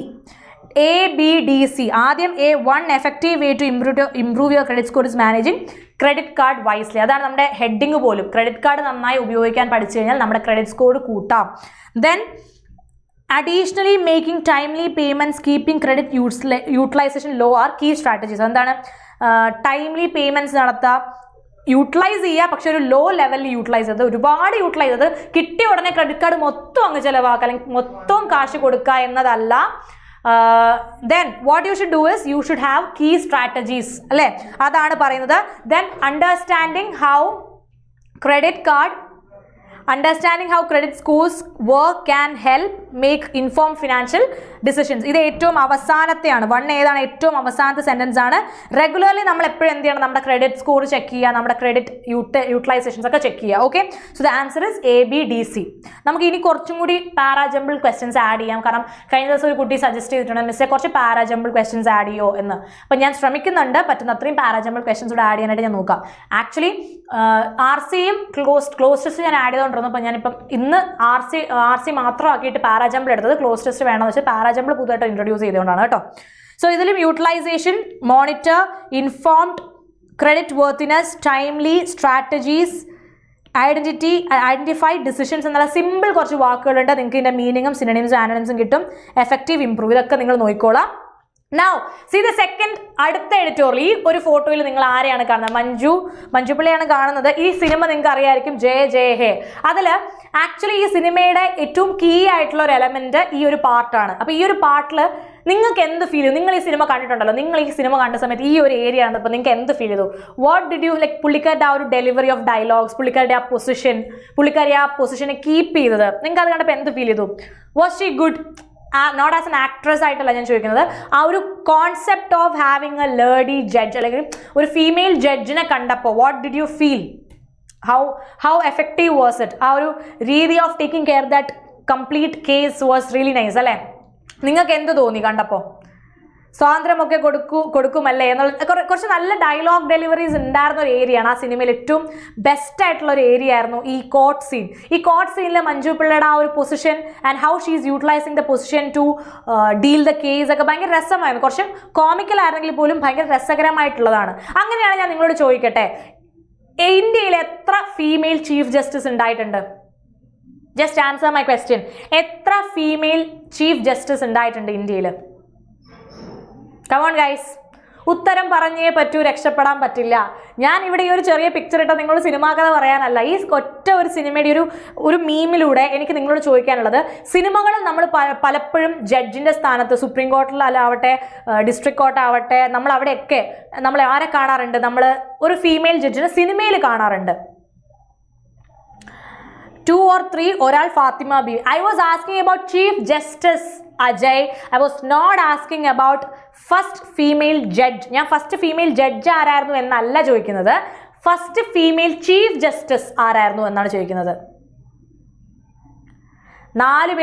ABDC. ആദ്യം A, 1 effective way to improve your credit score is managing credit card wisely. അതാണ് നമ്മുടെ ഹെഡിങ് പോലും. ക്രെഡിറ്റ് കാർഡ് നന്നായി ഉപയോഗിക്കാൻ പഠിച്ചു കഴിഞ്ഞാൽ നമ്മുടെ ക്രെഡിറ്റ് സ്കോർ കൂട്ടാം. Then additionally making timely payments, keeping credit utilization low are key strategies. എന്താണ് ടൈംലി പേയ്മെന്റ്സ് നടത്തുക, യൂട്ടിലൈസ് ചെയ്യുക, പക്ഷെ ഒരു ലോ ലെവലിൽ യൂട്ടിലൈസ് ചെയ്ത് ഒരുപാട് യൂട്ടിലൈസ് ചെയ്ത് കിട്ടിയ ഉടനെ ക്രെഡിറ്റ് കാർഡ് മൊത്തം അങ്ങ് ചിലവാക്കുക അല്ലെങ്കിൽ മൊത്തം കാശ് കൊടുക്കുക എന്നതല്ല. Then what you should do is you should have key strategies അല്ലേ, അതാണ് പറയുന്നത്. Then understanding how credit scores work can help make informed financial decisions. ഇത് ഏറ്റവും അവസാനത്തെയാണ്. 1 ഏതാണ്? ഏറ്റവും അവസാനത്തെ സെന്റൻസ് ആണ്. റെഗുലർലി നമ്മൾ എപ്പോഴും എന്ത് ചെയ്യണം? നമ്മുടെ ക്രെഡിറ്റ് സ്കോർ ചെക്ക് ചെയ്യുക, നമ്മുടെ ക്രെഡിറ്റ് യൂട്ടിലൈസേഷൻസ് ഒക്കെ ചെക്ക് ചെയ്യുക. Okay, so the answer is ABDC. നമുക്ക് ഇനി കുറച്ചും കൂടി പാരാജമ്പിൾ ക്വസ്റ്റ്യൻസ് ആഡ് ചെയ്യാം. കാരണം കഴിഞ്ഞ ദിവസം ഒരു കുട്ടി സജസ്റ്റ് ചെയ്തിട്ടുണ്ട് മിസ്സേ കുറച്ച് പാരാജമ്പിൾ ക്വസ്റ്റ്യൻസ് ആഡ് ചെയ്യോ എന്ന്. അപ്പം ഞാൻ ശ്രമിക്കുന്നുണ്ട്, പറ്റുന്ന അത്രയും പാരാജമ്പിൾ ക്വസ്റ്റ്യൻസ് കൂടെ ആഡ് ചെയ്യാനായിട്ട് ഞാൻ നോക്കാം. ആക്ച്വലി RCയും ക്ലോസ് ടെസ്റ്റ് ഞാൻ ആഡ് ചെയ്തുകൊണ്ടിരുന്നു. അപ്പം ഞാനിപ്പം ഇന്ന് RC മാത്രം ആക്കിയിട്ട് പാരാജമ്പിൾ എടുത്തത്. ക്ലോസ് ടെസ്റ്റ് വേണമെന്ന് വെച്ചാൽ പാരാജമ്പിൾ പുതുതായിട്ട് ഇൻട്രൊഡ്യൂസ് ചെയ്തുകൊണ്ടാണ് കേട്ടോ. സോ ഇതിലും utilisation, monitor, informed, credit worthiness, timely, strategies, identify, decisions എന്നുള്ള സിമ്പിൾ കുറച്ച് വാക്കുകളുണ്ട്. നിങ്ങൾക്ക് ഇതിൻ്റെ മീനിങ്ങും സിനോണിംസും ആനോണിംസും കിട്ടും. എഫക്റ്റീവ്, ഇംപ്രൂവ്, ഇതൊക്കെ നിങ്ങൾ നോക്കിക്കോളാം. Now, see the second അടുത്ത എഡിറ്റോറിയൽ. ഈ ഒരു ഫോട്ടോയിൽ നിങ്ങൾ ആരെയാണ് കാണുന്നത്? മഞ്ജു പിള്ളയാണ് കാണുന്നത്. ഈ സിനിമ നിങ്ങൾക്ക് അറിയായിരിക്കും, ജയ ഹേ. അതിൽ ആക്ച്വലി ഈ സിനിമയുടെ ഏറ്റവും കീ ആയിട്ടുള്ള ഒരു എലമെന്റ് ഈ ഒരു പാർട്ടാണ്. അപ്പോൾ ഈ ഒരു പാർട്ടിൽ നിങ്ങൾക്ക് എന്ത് ഫീൽ ചെയ്തു? നിങ്ങൾ ഈ സിനിമ കണ്ടിട്ടുണ്ടല്ലോ, നിങ്ങൾ ഈ സിനിമ കണ്ട സമയത്ത് ഈ ഒരു ഏരിയ ആണ്. അപ്പോൾ നിങ്ങൾക്ക് എന്ത് ഫീൽ ചെയ്തു? What did you like? പുള്ളിക്കാരുടെ ആ ഒരു ഡെലിവറി ഓഫ് ഡയലോഗ്സ്, പുള്ളിക്കാരുടെ ആ പൊസിഷനെ കീപ്പ് ചെയ്തത്, നിങ്ങൾക്ക് അത് കണ്ടപ്പോൾ എന്ത് ഫീൽ ചെയ്തു? Was she good? Not as an actress ആയിട്ടല്ല ഞാൻ ചോദിക്കുന്നത്. ആ ഒരു concept of having a lady judge അല്ലെങ്കിൽ ഒരു ഫീമെയിൽ ജഡ്ജിനെ കണ്ടപ്പോൾ what did you feel? How effective was it? ആ ഒരു രീതി of taking care that complete case was really nice അല്ലേ? നിങ്ങൾക്ക് എന്ത് തോന്നി കണ്ടപ്പോൾ? സ്വാതന്ത്ര്യമൊക്കെ കൊടുക്കുമല്ലേ എന്നുള്ള കുറച്ച് നല്ല ഡയലോഗ് ഡെലിവറീസ് ഉണ്ടായിരുന്ന ഒരു ഏരിയയാണ് ആ സിനിമയിൽ. ഏറ്റവും ബെസ്റ്റ് ആയിട്ടുള്ള ഒരു ഏരിയ ആയിരുന്നു ഈ കോർട്ട് സീൻ. ഈ കോർട്ട് സീനിൽ മഞ്ജു പിള്ളയുടെ ആ ഒരു position and how she is utilising the position to deal the case ഒക്കെ ഭയങ്കര രസമായിരുന്നു. കുറച്ച് കോമിക്കൽ ആയിരുന്നെങ്കിൽ പോലും ഭയങ്കര രസകരമായിട്ടുള്ളതാണ്. അങ്ങനെയാണ് ഞാൻ നിങ്ങളോട് ചോദിക്കട്ടെ, ഇന്ത്യയിൽ എത്ര ഫീമെയിൽ ചീഫ് ജസ്റ്റിസ് ഉണ്ടായിട്ടുണ്ട്? Just answer my question. എത്ര ഫീമെയിൽ ചീഫ് ജസ്റ്റിസ് ഉണ്ടായിട്ടുണ്ട് ഇന്ത്യയിൽ? Come on guys, ഉത്തരം പറഞ്ഞേ പറ്റൂ, രക്ഷപ്പെടാൻ പറ്റില്ല. ഞാൻ ഇവിടെ ഈ ഒരു ചെറിയ പിക്ചർ ഇട്ട് നിങ്ങളോട് സിനിമാ കഥ പറയാനല്ല. ഈ ഒറ്റ ഒരു സിനിമയുടെ ഒരു മീമിലൂടെ എനിക്ക് നിങ്ങളോട് ചോദിക്കാനുള്ളത്, സിനിമകളിൽ നമ്മൾ പലപ്പോഴും ജഡ്ജിൻ്റെ സ്ഥാനത്ത് സുപ്രീം കോർട്ടിലാവട്ടെ ഡിസ്ട്രിക്ട് കോർട്ടാവട്ടെ നമ്മൾ അവിടെയൊക്കെ നമ്മൾ ആരെ കാണാറുണ്ട്? നമ്മൾ ഒരു ഫീമെയിൽ ജഡ്ജിനെ സിനിമയിൽ കാണാറുണ്ട്. 2 or 3 ഒരാൾ Fathima B. I was asking about Chief Justice Ajay. I was not asking about first female judge. ഞാൻ ഫസ്റ്റ് ഫീമെയിൽ ജഡ്ജ് ആരായിരുന്നു എന്നല്ല ചോദിക്കുന്നത്, ഫസ്റ്റ് ഫീമെയിൽ ചീഫ് ജസ്റ്റിസ് ആരായിരുന്നു എന്നാണ് ചോദിക്കുന്നത്. 4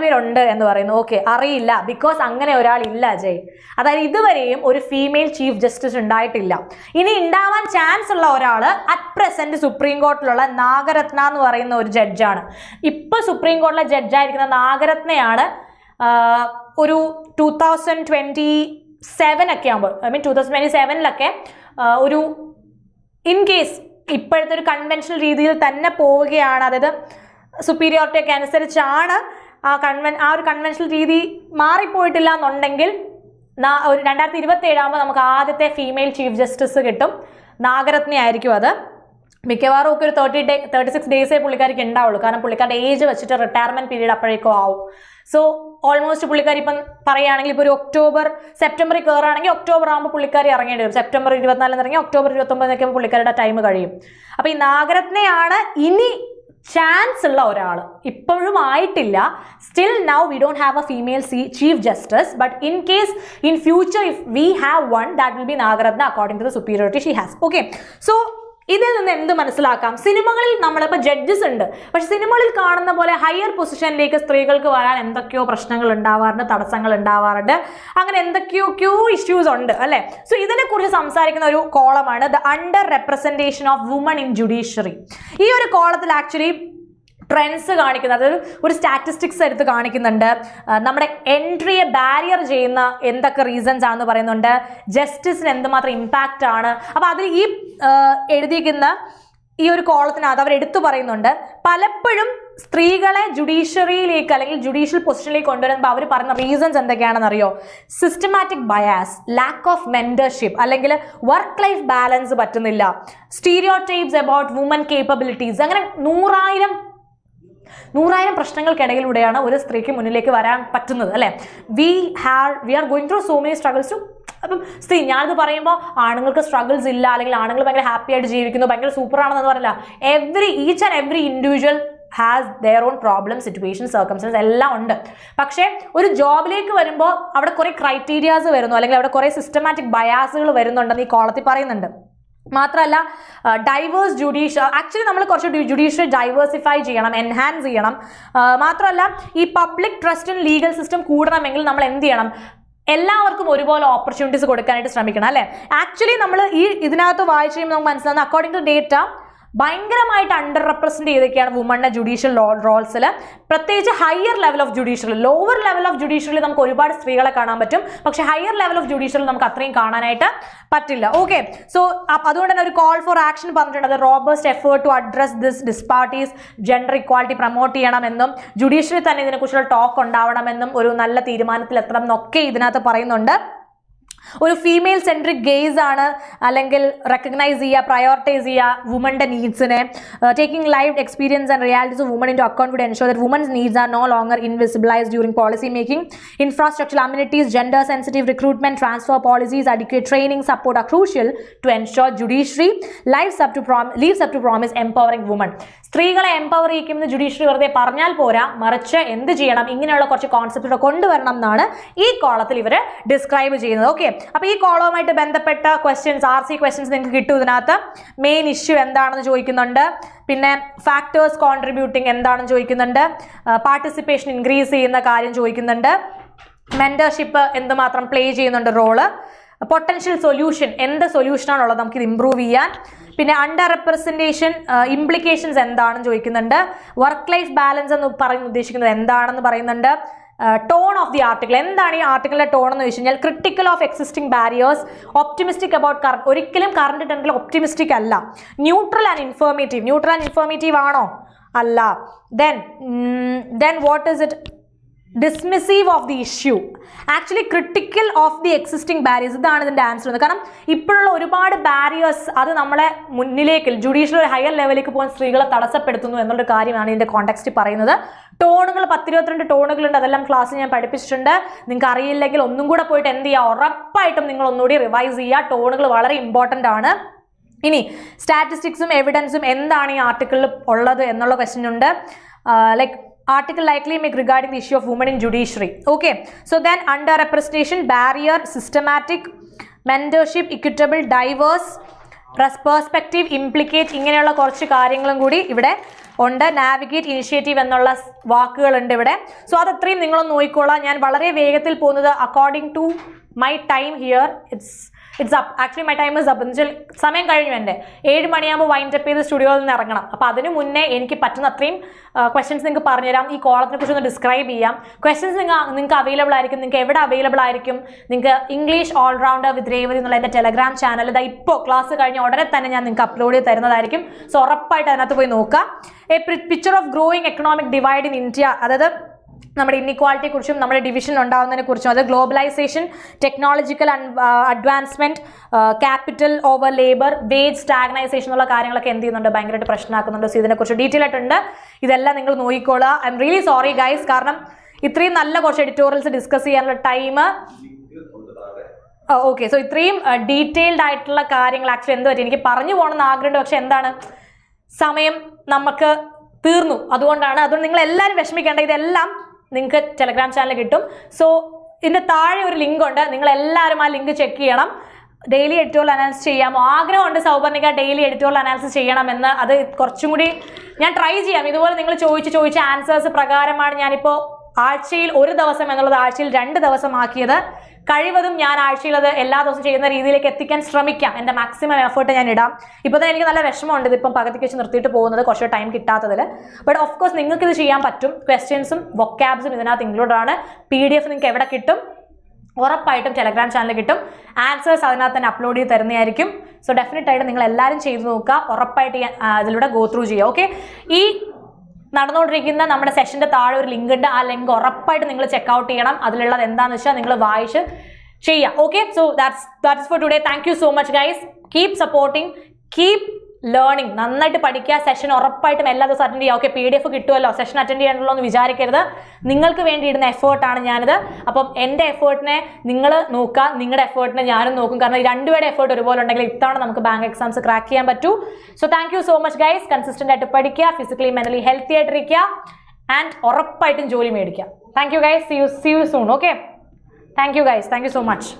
പേരുണ്ട് എന്ന് പറയുന്നു. ഓക്കെ, അറിയില്ല, ബിക്കോസ് അങ്ങനെ ഒരാളില്ല അജയ്. അതായത് ഇതുവരെയും ഒരു ഫീമെയിൽ ചീഫ് ജസ്റ്റിസ് ഉണ്ടായിട്ടില്ല. ഇനി ഉണ്ടാവാൻ ചാൻസ് ഉള്ള ഒരാൾ അറ്റ് പ്രസന്റ് സുപ്രീം കോർട്ടിലുള്ള നാഗരത്ന എന്ന് പറയുന്ന ഒരു ജഡ്ജാണ്. ഇപ്പോൾ സുപ്രീം കോർട്ടിലെ ജഡ്ജായിരിക്കുന്ന നാഗരത്നയാണ് ഒരു 2027 ഒക്കെ ആകുമ്പോൾ, 2027 ഒരു ഇൻ കേസ് ഇപ്പോഴത്തെ ഒരു കൺവെൻഷണൽ രീതിയിൽ തന്നെ പോവുകയാണ്, അതായത് സുപ്പീരിയോറിറ്റി ഒക്കെ അനുസരിച്ചാണ് ആ ഒരു കൺവെൻഷണൽ രീതി മാറിപ്പോയിട്ടില്ല എന്നുണ്ടെങ്കിൽ ഒരു 2027 ആകുമ്പോൾ നമുക്ക് ആദ്യത്തെ ഫീമെയിൽ ചീഫ് ജസ്റ്റിസ് കിട്ടും. നാഗരത്ന ആയിരിക്കും അത്. മിക്കവാറും ഒക്കെ ഒരു 36 ഡേയ്സേ പുള്ളിക്കാർക്ക് ഉണ്ടാവുള്ളൂ. കാരണം പുള്ളിക്കാരുടെ ഏജ് വെച്ചിട്ട് റിട്ടയർമെന്റ് പീരീഡ് അപ്പോഴേക്കും ആവും. സോ ഓൾമോസ്റ്റ് പുള്ളിക്കാരി ഇപ്പം പറയുകയാണെങ്കിൽ ഇപ്പോൾ ഒരു സെപ്റ്റംബറിൽ കയറുകയാണെങ്കിൽ ഒക്ടോബർ ആകുമ്പോൾ പുള്ളിക്കാരി ഇറങ്ങേണ്ടി വരും. സെപ്റ്റംബർ 24 ഇറങ്ങി ഒക്ടോബർ 29 പുള്ളിക്കാരുടെ ടൈം കഴിയും. അപ്പൊ ഈ നാഗരത്നയാണ് ഇനി ചാൻസ് ഉള്ള ഒരാൾ. ഇപ്പോഴും ആയിട്ടില്ല. Still now we don't have a female chief justice, but in case in future if we have one that will be Nagarathna according to the superiority she has. Okay, so ഇതിൽ നിന്ന് എന്ത് മനസ്സിലാക്കാം? സിനിമകളിൽ നമ്മളിപ്പോൾ ജഡ്ജസ് ഉണ്ട്, പക്ഷെ സിനിമകളിൽ കാണുന്ന പോലെ ഹയർ പൊസിഷനിലേക്ക് സ്ത്രീകൾക്ക് വരാൻ എന്തൊക്കെയോ പ്രശ്നങ്ങൾ ഉണ്ടാവാറുണ്ട്, തടസ്സങ്ങൾ ഉണ്ടാവാറുണ്ട്, അങ്ങനെ എന്തൊക്കെയോ ഇഷ്യൂസ് ഉണ്ട് അല്ലെ. സോ ഇതിനെക്കുറിച്ച് സംസാരിക്കുന്ന ഒരു കോളമാണ് the under representation of woman in judiciary. ഈ ഒരു കോളത്തിൽ ആക്ച്വലി ട്രെൻഡ്സ് കാണിക്കുന്നത്, അതൊരു സ്റ്റാറ്റിസ്റ്റിക്സ് എടുത്ത് കാണിക്കുന്നുണ്ട്. നമ്മുടെ എൻട്രിയെ ബാരിയർ ചെയ്യുന്ന എന്തൊക്കെ റീസൺസ് ആണെന്ന് പറയുന്നുണ്ട്, ജസ്റ്റിസിന് എന്തുമാത്രം ഇമ്പാക്റ്റ് ആണ്. അപ്പോൾ അതിൽ ഈ എഴുതിയിരിക്കുന്ന ഈ ഒരു കോളത്തിനകത്ത് അവർ എടുത്തു പറയുന്നുണ്ട്, പലപ്പോഴും സ്ത്രീകളെ ജുഡീഷ്യറിയിലേക്ക് അല്ലെങ്കിൽ ജുഡീഷ്യൽ പൊസിഷനിലേക്ക് കൊണ്ടുവരുമ്പോൾ അവർ പറയുന്ന റീസൺസ് എന്തൊക്കെയാണെന്ന് അറിയോ? Systematic bias, lack of mentorship, അല്ലെങ്കിൽ വർക്ക് ലൈഫ് ബാലൻസ് പറ്റുന്നില്ല, സ്റ്റീരിയോടൈപ്സ് അബൌട്ട് വുമൻ കേപ്പബിലിറ്റീസ്, അങ്ങനെ നൂറായിരം പ്രശ്നങ്ങൾക്കിടയിലൂടെയാണ് ഒരു സ്ത്രീക്ക് മുന്നിലേക്ക് വരാൻ പറ്റുന്നത് അല്ലെ. We are going through so many struggles too. അപ്പം സ്ത്രീ, ഞാനിത് പറയുമ്പോൾ ആണുങ്ങൾക്ക് സ്ട്രഗിൾസ് ഇല്ല, അല്ലെങ്കിൽ ആണുങ്ങൾ ഭയങ്കര ഹാപ്പി ആയിട്ട് ജീവിക്കുന്നു, ഭയങ്കര സൂപ്പർ ആണെന്ന് പറയില്ല. Each and every individual has their own problem, situation, circumstances എല്ലാം ഉണ്ട്. പക്ഷേ ഒരു ജോബിലേക്ക് വരുമ്പോൾ അവിടെ കുറെ ക്രൈറ്റീരിയാസ് വരുന്നു, അല്ലെങ്കിൽ അവിടെ കുറെ സിസ്റ്റമാറ്റിക് ബയാസുകൾ വരുന്നുണ്ടെന്ന് ഈ കോളത്തിൽ പറയുന്നുണ്ട്. മാത്രമല്ല ഡൈവേഴ്സ് ആക്ച്വലി നമ്മൾ കുറച്ച് ജുഡീഷ്യറി ഡൈവേഴ്സിഫൈ ചെയ്യണം, എൻഹാൻസ് ചെയ്യണം. മാത്രമല്ല ഈ public trust in legal system കൂടണമെങ്കിൽ നമ്മൾ എന്ത് ചെയ്യണം? എല്ലാവർക്കും ഒരുപോലെ ഓപ്പർച്യൂണിറ്റീസ് കൊടുക്കാനായിട്ട് ശ്രമിക്കണം അല്ലെ. ആക്ച്വലി നമ്മൾ ഇതിനകത്ത് വായിച്ചു കഴിയുമ്പോൾ നമുക്ക് മനസ്സിലാകുന്ന അക്കോർഡിംഗ് ടു ഡേറ്റ ഭയങ്കരമായിട്ട് അണ്ടർ റെപ്രസെന്റ് ചെയ്തൊക്കെയാണ് വുമണിന്റെ ജുഡീഷ്യൽ റോൾസിൽ. പ്രത്യേകിച്ച് higher level of judiciary, lower level of ജുഡീഷ്യറിൽ നമുക്ക് ഒരുപാട് സ്ത്രീകളെ കാണാൻ പറ്റും, പക്ഷെ ഹയർ ലെവൽ ഓഫ് ജുഡീഷ്യറിൽ നമുക്ക് അത്രയും കാണാനായിട്ട് പറ്റില്ല. ഓക്കെ, സോ അതുകൊണ്ട് തന്നെ ഒരു കോൾ ഫോർ ആക്ഷൻ പറഞ്ഞിട്ടുണ്ട്, robust effort to address this disparities, gender equality promote ചെയ്യണമെന്നും ജുഡീഷ്യറി തന്നെ ഇതിനെക്കുറിച്ചുള്ള ടോക്ക് ഉണ്ടാവണമെന്നും ഒരു നല്ല തീരുമാനത്തിൽ എത്തണം എന്നൊക്കെ ഇതിനകത്ത് പറയുന്നുണ്ട്. ഒരു ഫീമെയിൽ സെൻട്രിക് ഗെയ്സ് ആണ്, അല്ലെങ്കിൽ റെക്കഗ്നൈസ് ചെയ്യുക, പ്രയോറിറ്റൈസ് ചെയ്യുക വുമന്റെ നീഡ്സിനെ. Taking live experience and realities of woman in to account would ensure that women's needs are no longer invisibilise during policy making. Infrastructure amenities, gender sensitive recruitment, transfer policies, adequate training, support are crucial to ensure judiciary lives up to promise empowering woman. സ്ത്രീകളെ empower ചെയ്യിക്കുമെന്ന് judiciary വെറുതെ പറഞ്ഞാൽ പോരാ, മറിച്ച് എന്ത് ചെയ്യണം, ഇങ്ങനെയുള്ള കുറച്ച് കോൺസെപ്റ്റുകൾ കൊണ്ടുവരണം എന്നാണ് ഈ കോളത്തിൽ ഇവർ ഡിസ്ക്രൈബ് ചെയ്യുന്നത്. ഓക്കെ, അപ്പോൾ ഈ കോളവുമായിട്ട് ബന്ധപ്പെട്ട ക്വസ്റ്റ്യൻസ്, RC ക്വസ്റ്റ്യൻസ് നിങ്ങൾക്ക് കിട്ടും. ഇതിനകത്ത് മെയിൻ ഇഷ്യൂ എന്താണെന്ന് ചോദിക്കുന്നുണ്ട്, പിന്നെ ഫാക്ടേഴ്സ് കോൺട്രിബ്യൂട്ടിങ് എന്താണെന്ന് ചോദിക്കുന്നുണ്ട്, പാർട്ടിസിപ്പേഷൻ ഇൻക്രീസ് ചെയ്യുന്ന കാര്യം ചോദിക്കുന്നുണ്ട്, മെന്റർഷിപ്പ് എന്തുമാത്രം പ്ലേ ചെയ്യുന്നുണ്ട് റോള്, പൊട്ടൻഷ്യൽ സൊല്യൂഷൻ, എന്ത് സൊല്യൂഷനാണുള്ളത് നമുക്കിത് ഇംപ്രൂവ് ചെയ്യാൻ, പിന്നെ അണ്ടർ റെപ്രസെന്റേഷൻ ഇംപ്ലിക്കേഷൻസ് എന്താണെന്ന് ചോദിക്കുന്നുണ്ട്, വർക്ക് ലൈഫ് ബാലൻസ് എന്ന് പറയുന്നത് ഉദ്ദേശിക്കുന്നത് എന്താണെന്ന് പറയുന്നുണ്ട്, ടോൺ ഓഫ് ദി ആർട്ടിക്കിൾ, എന്താണ് ഈ ആർട്ടിക്കിളിന്റെ ടോൺ എന്ന് ചോദിച്ചു കഴിഞ്ഞാൽ critical of existing barriers, optimistic about current, ഒരിക്കലും കറണ്ട് ടെൻഡിൽ ഒപ്റ്റിമിസ്റ്റിക് അല്ല, ന്യൂട്രൽ ആൻഡ് ഇൻഫോർമേറ്റീവ് ആണോ? അല്ല. Then what is it? Dismissive of the issue, actually critical of the existing barriers. ഇതാണ് ഇതിന്റെ ആൻസർ. കാരണം ഇപ്പോഴുള്ള ഒരുപാട് ബാരിയേഴ്സ് അത് നമ്മളെ മുന്നിലേക്ക് ജുഡീഷ്യൽ ഒരു ഹയർ ലെവലിലേക്ക് പോകാൻ സ്ത്രീകളെ തടസ്സപ്പെടുത്തുന്നു എന്നുള്ള കാര്യമാണ് ഇതിന്റെ കോണ്ടെക്സ്റ്റ് പറയുന്നത്. ടോണുകൾ 10-22 ടോണുകളുണ്ട്, അതെല്ലാം ക്ലാസ്സിൽ ഞാൻ പഠിപ്പിച്ചിട്ടുണ്ട്. നിങ്ങൾക്ക് അറിയില്ലെങ്കിൽ ഒന്നും കൂടെ പോയിട്ട് എന്ത് ചെയ്യുക, ഉറപ്പായിട്ടും നിങ്ങൾ ഒന്നുകൂടി റിവൈസ് ചെയ്യുക. ടോണുകൾ വളരെ ഇമ്പോർട്ടൻ്റ് ആണ്. ഇനി സ്റ്റാറ്റിസ്റ്റിക്സും എവിഡൻസും എന്താണ് ഈ ആർട്ടിക്കിളിൽ ഉള്ളത് എന്നുള്ള ക്വസ്റ്റ്യൻ ഉണ്ട്. Like article likely make regarding the issue of women in judiciary. Okay, so then under representation, barrier, systematic, mentorship, equitable, diverse, perspective, implicate, ഇങ്ങനെയുള്ള കുറച്ച് കാര്യങ്ങളും കൂടി ഇവിടെ ഉണ്ട്. നാവിഗേറ്റ്, ഇനിഷ്യേറ്റീവ് എന്നുള്ള വാക്കുകളുണ്ട് ഇവിടെ. സോ അതത്രയും നിങ്ങളൊന്ന് നോക്കിക്കോളാം. ഞാൻ വളരെ വേഗത്തിൽ പോകുന്നത് according to my time here it's up. Actually my time is up. എന്നുവെച്ചാൽ സമയം കഴിഞ്ഞു. എൻ്റെ 7 മണിയാകുമ്പോൾ വൈൻഡ് അപ്പ് ചെയ്ത് സ്റ്റുഡിയോയിൽ നിന്ന് ഇറങ്ങണം. അപ്പോൾ അതിന് മുന്നേ എനിക്ക് പറ്റുന്ന അത്രയും ക്വസ്റ്റ്യൻസ് നിങ്ങൾക്ക് പറഞ്ഞുതരാം. ഈ കോളത്തിനെ കുറിച്ച് ഒന്ന് ഡിസ്ക്രൈബ് ചെയ്യാം. ക്വസ്റ്റ്യൻസ് നിങ്ങൾക്ക് അവൈലബിൾ ആയിരിക്കും. നിങ്ങൾക്ക് എവിടെ അവൈലബിൾ ആയിരിക്കും? നിങ്ങൾക്ക് ഇംഗ്ലീഷ് ഓൾറൗണ്ടർ വിത്ത് രേവതി എന്നുള്ള എൻ്റെ ടെലഗ്രാം ചാനൽ ഇതാ ഇപ്പോൾ ക്ലാസ് കഴിഞ്ഞ ഉടനെ തന്നെ ഞാൻ നിങ്ങൾക്ക് അപ്ലോഡ് ചെയ്ത് തരുന്നതായിരിക്കും. സോ ഉറപ്പായിട്ട് അതിനകത്ത് പോയി നോക്കാം. A picture of growing economic divide in India, അതായത് നമ്മുടെ ഇൻഇക്വാളിറ്റിയെ കുറിച്ചും നമ്മുടെ ഡിവിഷൻ ഉണ്ടാകുന്നതിനെ കുറിച്ചും, അത് globalisation, technological advancement, capital over labour, wage stagnisation എന്നുള്ള കാര്യങ്ങളൊക്കെ എന്ത് ചെയ്യുന്നുണ്ട്, ഭയങ്കരമായിട്ട് പ്രശ്നമാക്കുന്നുണ്ട്. സോ ഇതിനെക്കുറിച്ച് ഡീറ്റെയിൽ ആയിട്ടുണ്ട്. ഇതെല്ലാം നിങ്ങൾ നോക്കിക്കോളുക. I'm really sorry guys, കാരണം ഇത്രയും നല്ല കുറച്ച് എഡിറ്റോറിയൽസ് ഡിസ്കസ് ചെയ്യാനുള്ള ടൈം. ഓക്കെ, സോ ഇത്രയും ഡീറ്റെയിൽഡ് ആയിട്ടുള്ള കാര്യങ്ങൾ ആക്ച്വലി എന്ത് പറ്റി എനിക്ക് പറഞ്ഞു പോകണമെന്ന് ആഗ്രഹമുണ്ട്, പക്ഷെ എന്താണ് സമയം നമുക്ക് തീർന്നു. അതുകൊണ്ട് നിങ്ങൾ എല്ലാവരും വിഷമിക്കേണ്ട, ഇതെല്ലാം നിങ്ങൾക്ക് ടെലഗ്രാം ചാനൽ കിട്ടും. സോ ഇതിൻ്റെ താഴെ ഒരു ലിങ്ക് ഉണ്ട്, നിങ്ങൾ എല്ലാവരും ആ ലിങ്ക് ചെക്ക് ചെയ്യണം. ഡെയിലി എഡിറ്റോറിയൽ അനാലിസിസ് ചെയ്യാമോ? ആഗ്രഹമുണ്ട് സൗപർണിക ഡെയിലി എഡിറ്റോറിയൽ അനാലിസിസ് ചെയ്യണമെന്ന്. അത് കുറച്ചും കൂടി ഞാൻ ട്രൈ ചെയ്യാം. ഇതുപോലെ നിങ്ങൾ ചോദിച്ച ആൻസേഴ്സ് പ്രകാരമാണ് ഞാനിപ്പോൾ ആഴ്ചയിൽ 1 ദിവസം എന്നുള്ളത് ആഴ്ചയിൽ 2 ദിവസം ആക്കിയത്. കഴിവതും ഞാൻ ആഴ്ചയിൽ അത് എല്ലാ ദിവസവും ചെയ്യുന്ന രീതിയിലേക്ക് എത്തിക്കാൻ ശ്രമിക്കാം. എൻ്റെ മാക്സിമം എഫേർട്ട് ഞാൻ ഇടാം. ഇപ്പോൾ തന്നെ എനിക്ക് നല്ല വിഷമമുണ്ട് ഇതിപ്പം പകുതിക്ക് വെച്ച് നിർത്തിയിട്ട് പോകുന്നത്, കുറച്ച് ടൈം കിട്ടാത്തതിൽ. ബട്ട് ഓഫ് കോഴ്സ് നിങ്ങൾക്ക് ഇത് ചെയ്യാൻ പറ്റും. ക്വസ്റ്റ്യൻസും വൊക്കാബ്സും ഇതിനകത്ത് ഇൻക്ലൂഡ് ആണ്. PDF നിങ്ങൾക്ക് എവിടെ കിട്ടും? ഉറപ്പായിട്ടും ടെലഗ്രാം ചാനൽ കിട്ടും. ആൻസേഴ്സ് അതിനകത്ത് തന്നെ അപ്ലോഡ് ചെയ്ത് തരുന്നതായിരിക്കും. സോ ഡെഫിനറ്റ് ആയിട്ട് നിങ്ങൾ എല്ലാവരും ചെയ്ത് നോക്കുക. ഉറപ്പായിട്ട് അതിലൂടെ ഗോ ത്രൂ ചെയ്യുക. ഓക്കെ, ഈ നടന്നുകൊണ്ടിരിക്കുന്ന നമ്മുടെ സെഷൻ്റെ താഴെ ഒരു ലിങ്ക് ഉണ്ട്. ആ ലിങ്ക് ഉറപ്പായിട്ട് നിങ്ങൾ ചെക്കൗട്ട് ചെയ്യണം. അതിലുള്ളത് എന്താണെന്ന് വെച്ചാൽ നിങ്ങൾ വായിച്ച് ചെയ്യാം. Okay, so that's for today. Thank you so much guys. Keep supporting, keep learning. നന്നായിട്ട് പഠിക്കുക. സെഷൻ ഉറപ്പായിട്ടും എല്ലാ ദിവസവും അറ്റൻഡ് ചെയ്യുക. ഓക്കെ, PDF കിട്ടുമല്ലോ, സെഷൻ അറ്റൻഡ് ചെയ്യണമല്ലോ എന്ന് വിചാരിക്കരുത്. നിങ്ങൾക്ക് വേണ്ടി ഇടുന്ന എഫേർട്ടാണ് ഞാനിത്. അപ്പം എൻ്റെ എഫേർട്ടിനെ നിങ്ങൾ നോക്കുക, നിങ്ങളുടെ എഫേർട്ടിനെ ഞാനും നോക്കും. കാരണം ഈ രണ്ടുപേരുടെ എഫേർട്ട് ഒരുപോലെ ഉണ്ടെങ്കിൽ ഇത്തവണ നമുക്ക് ബാങ്ക് എക്സാംസ് ക്രാക്ക് ചെയ്യാൻ പറ്റൂ. So thank you so much guys. Consistent ആയിട്ട് പഠിക്കുക, ഫിസിക്കലി മെന്റലി ഹെൽത്തി ആയിട്ടിരിക്കുക, ആൻഡ് ഉറപ്പായിട്ടും ജോലി മേടിക്കുക. Thank you guys. See you soon. Okay, thank you guys. Thank you so much.